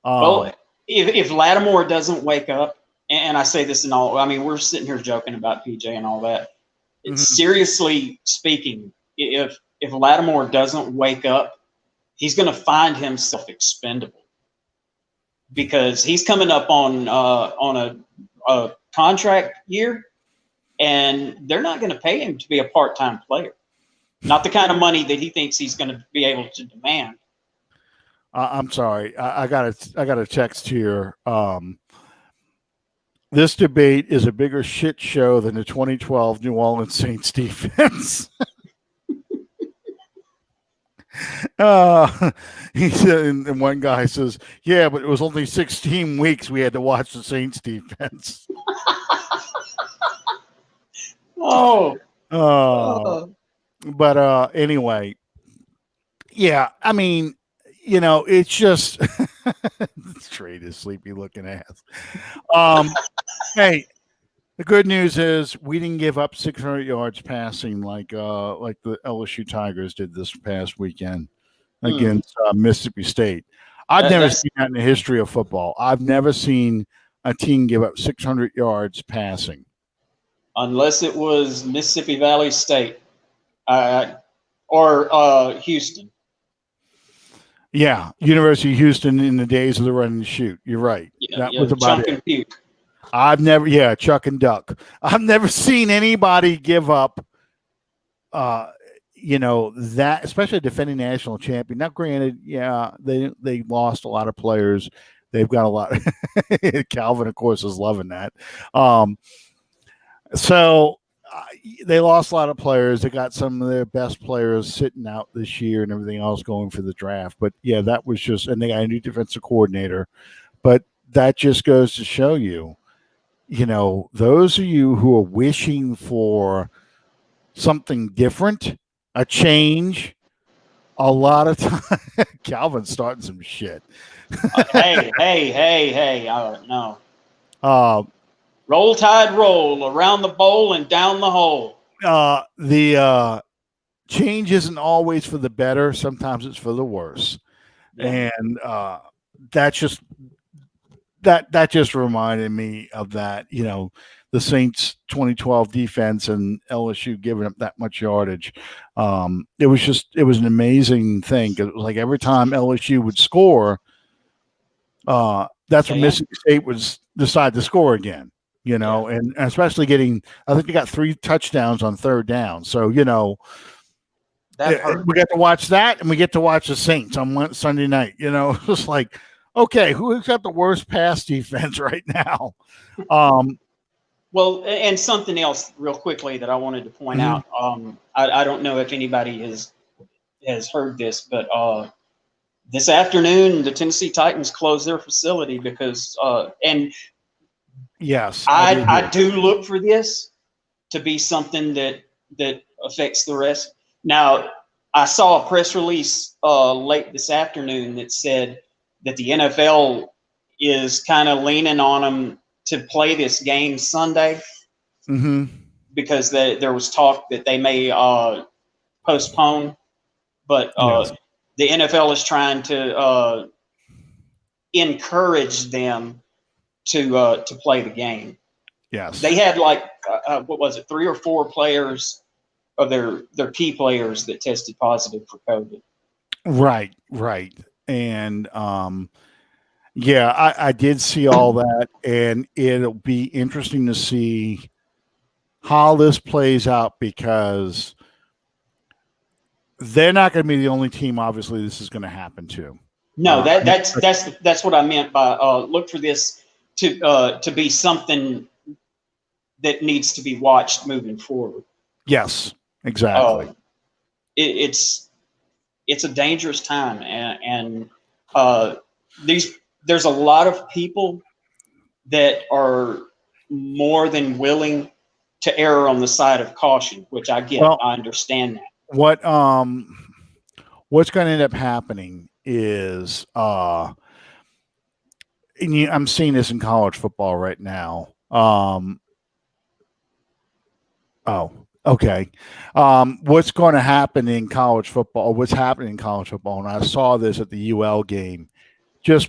S1: Well, if Lattimore doesn't wake up, and I say this in all, I mean, we're sitting here joking about PJ and all that. Mm-hmm. Seriously speaking, if Lattimore doesn't wake up, he's going to find himself expendable because he's coming up on a contract year, and they're not going to pay him to be a part-time player. Not the kind of money that he thinks he's going to be able to demand.
S2: I'm sorry. I got a text here. This debate is a bigger shit show than the 2012 New Orleans Saints defense. He said, and one guy says, "Yeah, but it was only 16 weeks we had to watch the Saints defense." But anyway, yeah. I mean, it's just Trade is sleepy looking ass. Hey, the good news is we didn't give up 600 yards passing like the LSU Tigers did this past weekend against Mississippi State. I've never seen that in the history of football. I've never seen a team give up 600 yards passing.
S1: Unless it was Mississippi Valley State or Houston.
S2: Yeah, University of Houston in the days of the run and shoot. You're right. That was about
S1: Chuck and Puke.
S2: Chuck and Duck. I've never seen anybody give up, that, especially a defending national champion. Now, granted, they lost a lot of players. They've got a lot. Calvin, of course, is loving that. So they lost a lot of players. They got some of their best players sitting out this year and everything else going for the draft. But yeah, that was and they got a new defensive coordinator. But that just goes to show you, those of you who are wishing for something different, a change, a lot of time, Calvin's starting some shit.
S1: Hey, no. Roll Tide roll, around the bowl and down the hole.
S2: change isn't always for the better. Sometimes it's for the worse.
S1: Yeah.
S2: And that's just that just reminded me of that, the Saints 2012 defense and LSU giving up that much yardage. It was an amazing thing, because it was like every time LSU would score, that's when Mississippi State would decide to score again, and especially I think they got 3 touchdowns on 3rd down. So, we get to watch that, and we get to watch the Saints on Sunday night. It's just like, okay, who's got the worst pass defense right now?
S1: Well, and something else real quickly that I wanted to point out. I don't know if anybody has heard this, but this afternoon the Tennessee Titans closed their facility because and
S2: yes,
S1: I do look for this to be something that affects the rest. Now, I saw a press release late this afternoon that said that the NFL is kind of leaning on them to play this game Sunday, because there was talk that they may postpone, but the NFL is trying to encourage them to play the game.
S2: Yes,
S1: they had what was it, 3 or 4 players of their key players that tested positive for COVID.
S2: Right, and I did see all that, and it'll be interesting to see how this plays out, because they're not going to be the only team, obviously, this is going to happen to.
S1: No, that's what I meant by look for this to be something that needs to be watched moving forward.
S2: Yes, exactly.
S1: It's a dangerous time, and there's a lot of people that are more than willing to err on the side of caution, which I get. I understand that.
S2: What's going to end up happening is I'm seeing this in college football right now. Okay. What's going to happen in college football? What's happening in college football? And I saw this at the UL game.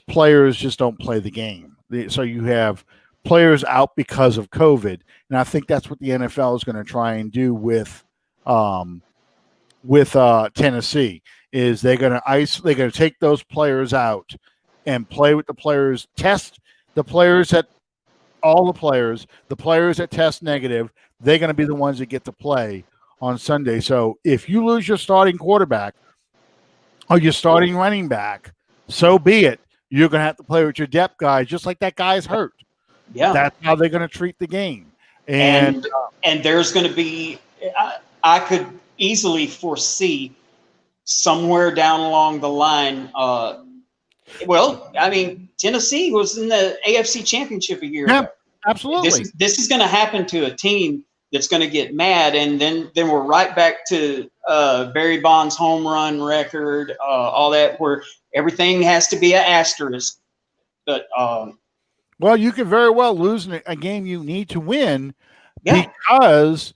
S2: Players just don't play the game. So you have players out because of COVID, and I think that's what the NFL is going to try and do with Tennessee. Is they're going to take those players out and play with the players, test the players the players that test negative. They're going to be the ones that get to play on Sunday. So if you lose your starting quarterback or your starting running back, so be it. You're going to have to play with your depth guys, just like that guy's hurt.
S1: Yeah,
S2: that's how they're going to treat the game.
S1: And there's going to be, I could easily foresee somewhere down along the line. Tennessee was in the AFC Championship a year ago.
S2: Absolutely.
S1: This is going to happen to a team that's going to get mad, and then we're right back to Barry Bonds' home run record, all that, where everything has to be an asterisk. But
S2: you could very well lose a game you need to win, because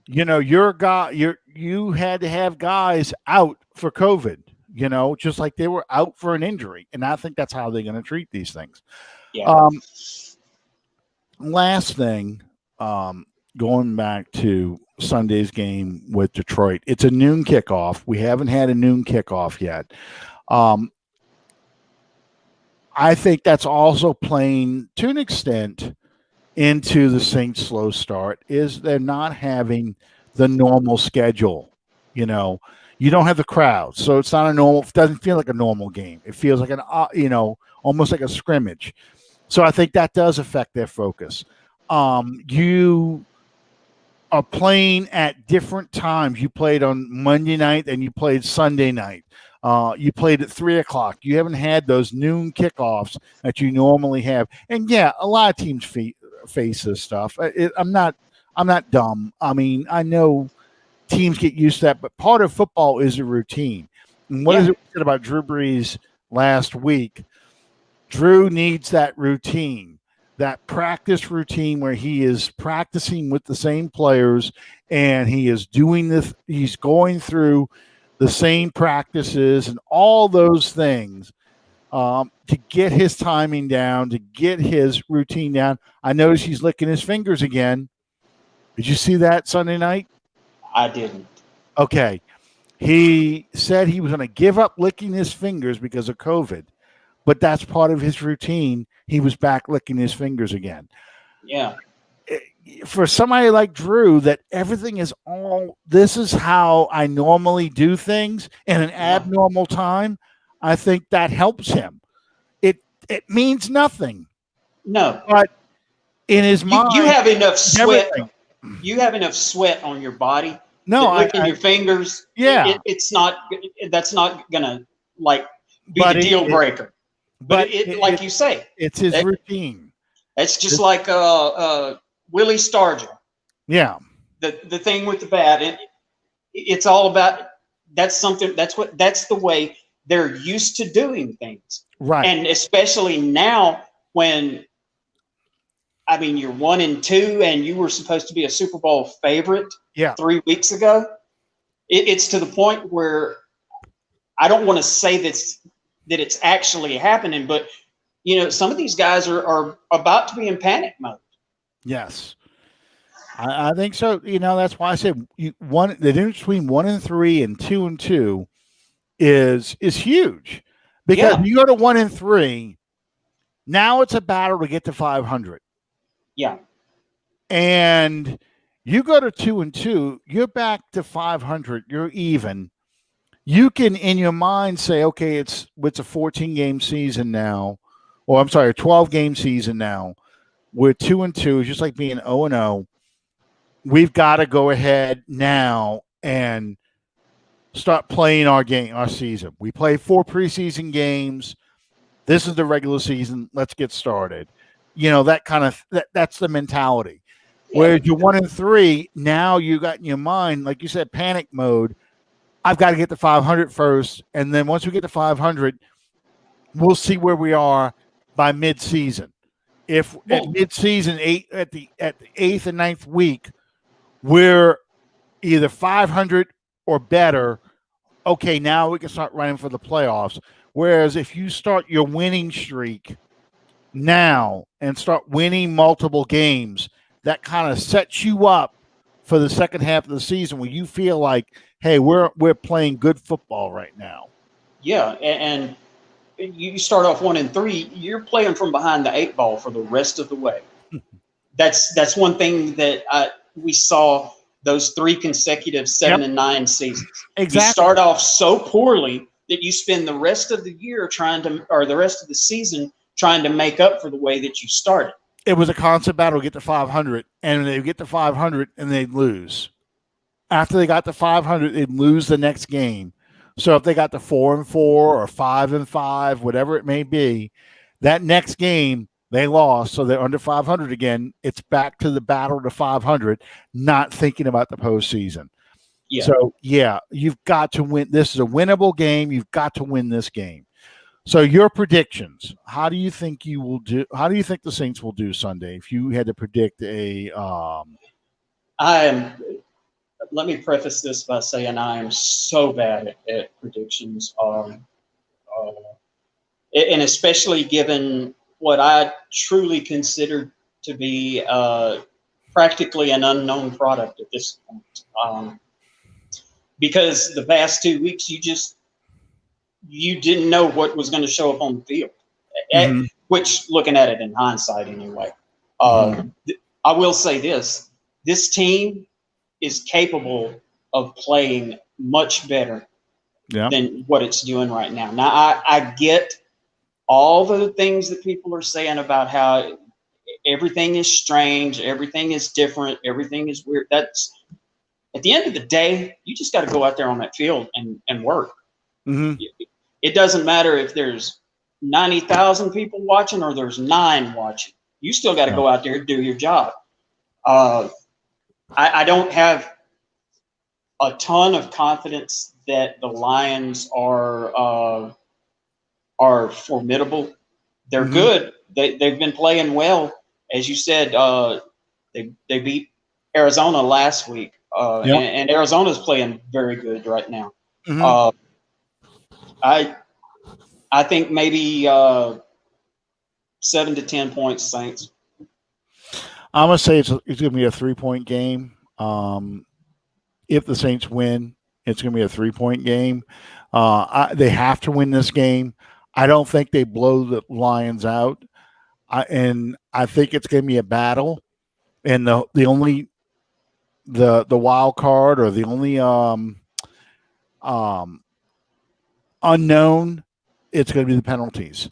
S2: you had to have guys out for COVID. Just like they were out for an injury, and I think that's how they're going to treat these things.
S1: Yeah.
S2: Last thing, going back to Sunday's game with Detroit, it's a noon kickoff. We haven't had a noon kickoff yet. I think that's also playing to an extent into the Saints' slow start, is they're not having the normal schedule. You don't have the crowd, so it's not it doesn't feel like a normal game. It feels like almost like a scrimmage. So I think that does affect their focus. You are playing at different times. You played on Monday night and you played Sunday night. You played at 3:00. You haven't had those noon kickoffs that you normally have. And a lot of teams face this stuff. I'm not dumb. I mean, I know teams get used to that, but part of football is a routine. And what is it we said about Drew Brees last week? Drew needs that routine. that practice routine where he is practicing with the same players and he is doing this, he's going through the same practices and all those things to get his timing down, to get his routine down. I noticed he's licking his fingers again. Did you see that Sunday night?
S1: I didn't.
S2: Okay. He said he was going to give up licking his fingers because of COVID, but that's part of his routine. He was back licking his fingers again.
S1: Yeah.
S2: For somebody like Drew, that everything is all, this is how I normally do things in an abnormal time, I think that helps him. It means nothing.
S1: No.
S2: But in his mind,
S1: you have enough sweat.
S2: everything.
S1: You have enough sweat on your body.
S2: No,
S1: licking your fingers.
S2: Yeah.
S1: It's not. That's not gonna like be the deal breaker. But like you say,
S2: it's his routine.
S1: It's just like Willie Stargell.
S2: Yeah.
S1: The thing with the bat. It's all about. That's something. That's the way they're used to doing things.
S2: Right.
S1: And especially now when, I mean, you're 1-2 and you were supposed to be a Super Bowl favorite 3 weeks ago. It's to the point where I don't want to say that it's actually happening, but some of these guys are about to be in panic mode.
S2: Yes. I think so. That's why I said the difference between 1-3 and 2-2 is huge. Because you go to 1-3, now it's a battle to get to 500.
S1: Yeah.
S2: And you go to 2-2, you're back to 500, you're even. You can, in your mind, say, okay, it's a 14-game season now, or I'm sorry, a 12-game season now. We're 2-2, it's just like being 0-0. We've got to go ahead now and start playing our season. We play 4 preseason games. This is the regular season. Let's get started. That kind of that's the mentality. Whereas you're 1-3, now you got in your mind, like you said, panic mode. I've got to get to 500 first, and then once we get to 500, we'll see where we are by mid-season. If at mid-season, at the 8th and 9th week, we're either 500 or better, okay, now we can start running for the playoffs. Whereas if you start your winning streak now and start winning multiple games, that kind of sets you up for the second half of the season where you feel like, hey, we're playing good football right now.
S1: Yeah, and you start off 1-3, you're playing from behind the 8 ball for the rest of the way. That's one thing that we saw those 3 consecutive 7-9 seasons.
S2: Exactly.
S1: You start off so poorly that you spend the rest of the year the rest of the season trying to make up for the way that you started.
S2: It was a constant battle to get to 500, and they get to 500 and they'd lose. After they got to 500, they'd lose the next game. So if they got to 4-4 or 5-5, whatever it may be, that next game they lost, so they're under 500 again. It's back to the battle to 500, not thinking about the postseason.
S1: Yeah.
S2: So, you've got to win. This is a winnable game. You've got to win this game. So your predictions, how do you think you will do? How do you think the Saints will do Sunday? If you had to predict
S1: let me preface this by saying I am so bad at predictions. And especially given what I truly consider to be practically an unknown product at this point. Because the past 2 weeks, you didn't know what was going to show up on the field, which, looking at it in hindsight anyway. I will say this team is capable of playing much better than what it's doing right now. Now, I get all the things that people are saying about how everything is strange, everything is different, everything is weird. That's, at the end of the day, you just got to go out there on that field and work. It doesn't matter if there's 90,000 people watching or there's 9 watching. You still got to go out there and do your job. I don't have a ton of confidence that the Lions are formidable. They're good. They've been playing well. as you said, they beat Arizona last week, and Arizona's playing very good right now.
S2: Mm-hmm.
S1: I think maybe 7 to 10 points, Saints.
S2: I'm gonna say it's going to be a 3-point game. If the Saints win, it's going to be a 3-point game. They have to win this game. I don't think they blow the Lions out, and I think it's going to be a battle. And the wild card, or the only unknown, it's going to be the penalties.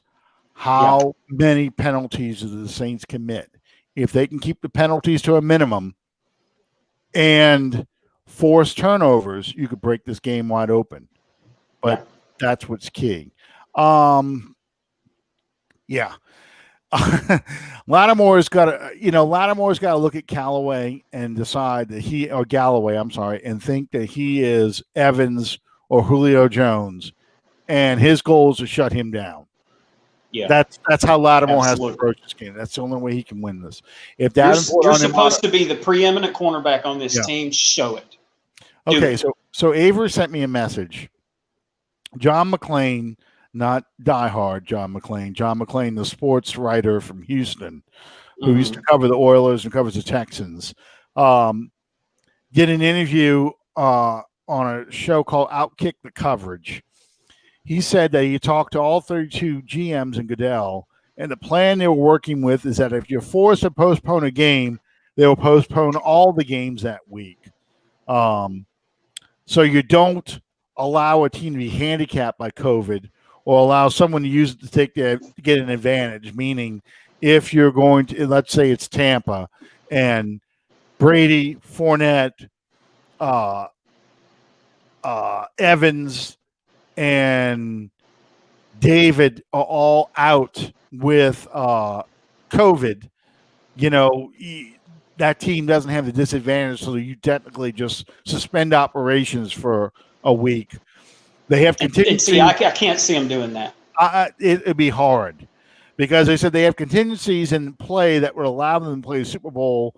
S2: How many penalties do the Saints commit? If they can keep the penalties to a minimum and force turnovers, you could break this game wide open. But that's what's key. Lattimore's got to look at Callaway and decide that Galloway, I'm sorry, and think that he is Evans or Julio Jones, and his goal is to shut him down.
S1: Yeah,
S2: that's how Lattimore has to approach this game. That's the only way he can win this. If
S1: you're supposed to be the preeminent cornerback on this team, show it.
S2: Okay, so Avery sent me a message. John McClain, not diehard John McClain. John McClain, the sports writer from Houston, who used to cover the Oilers and covers the Texans, did an interview on a show called Outkick the Coverage. He said that he talked to all 32 GMs in Goodell, and the plan they were working with is that if you're forced to postpone a game, they will postpone all the games that week. So you don't allow a team to be handicapped by COVID, or allow someone to use it to get an advantage. Meaning, if you're going to, let's say it's Tampa, and Brady, Fournette, Evans, and David are all out with COVID, that team doesn't have the disadvantage, so you technically just suspend operations for a week. They have contingency.
S1: I can't see them doing that.
S2: It'd be hard, because they said they have contingencies in play that would allow them to play the Super Bowl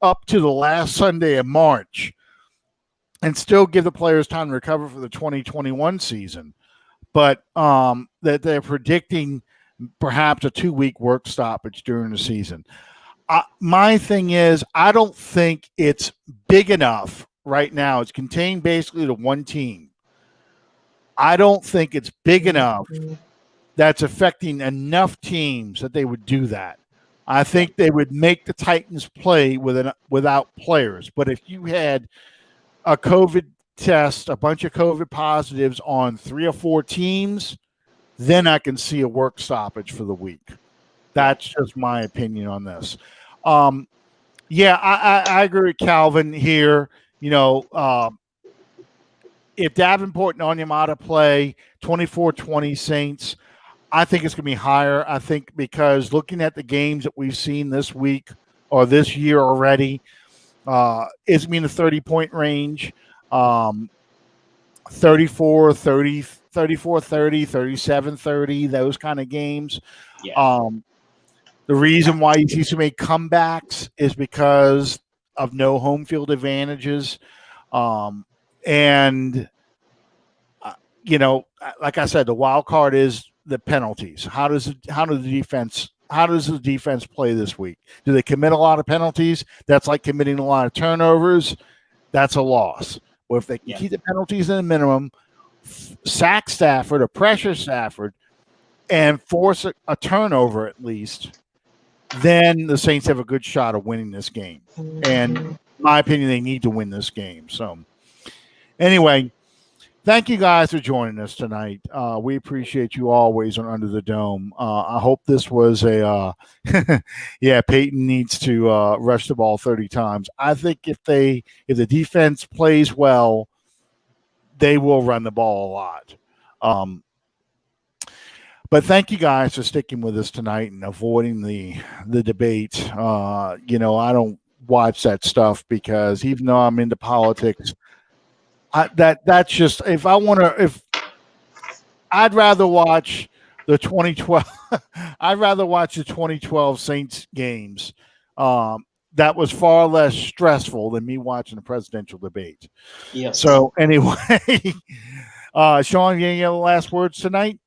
S2: up to the last Sunday of March and still give the players time to recover for the 2021 season. But that they're predicting perhaps a 2-week work stoppage during the season. My thing is, I don't think it's big enough right now. It's contained basically to one team. I don't think it's big enough that's affecting enough teams that they would do that. I think they would make the Titans play without players. But if you had a COVID test, a bunch of COVID positives on 3 or 4 teams, then I can see a work stoppage for the week. That's just my opinion on this. I agree with Calvin here. If Davenport and Onyemata play 24-20 Saints, I think it's going to be higher. I think because looking at the games that we've seen this week or this year already, it's in the 30-point range, 34-30, 34-30, 37-30, those kind of games.
S1: Yeah.
S2: The reason why you see so many comebacks is because of no home field advantages. Like I said, the wild card is the penalties. How does the defense play this week? Do they commit a lot of penalties? That's like committing a lot of turnovers. That's a loss. Well, if they can keep the penalties in the minimum, sack Stafford or pressure Stafford, and force a turnover at least, then the Saints have a good shot of winning this game. And in my opinion, they need to win this game. So anyway, thank you guys for joining us tonight. We appreciate you always on Under the Dome. I hope this was a Peyton needs to rush the ball 30 times. I think if the defense plays well, they will run the ball a lot. But thank you guys for sticking with us tonight and avoiding the debate. I don't watch that stuff because even though I'm into politics, that's just if I'd rather watch the 2012. I'd rather watch the 2012 Saints games. That was far less stressful than me watching the presidential debate.
S1: Yes.
S2: So anyway, Sean, any other last words tonight?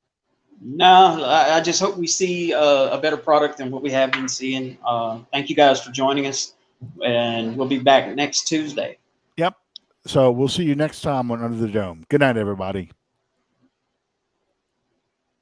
S1: No, I just hope we see a better product than what we have been seeing. Thank you guys for joining us, and we'll be back next Tuesday.
S2: Yep. So we'll see you next time on Under the Dome. Good night, everybody.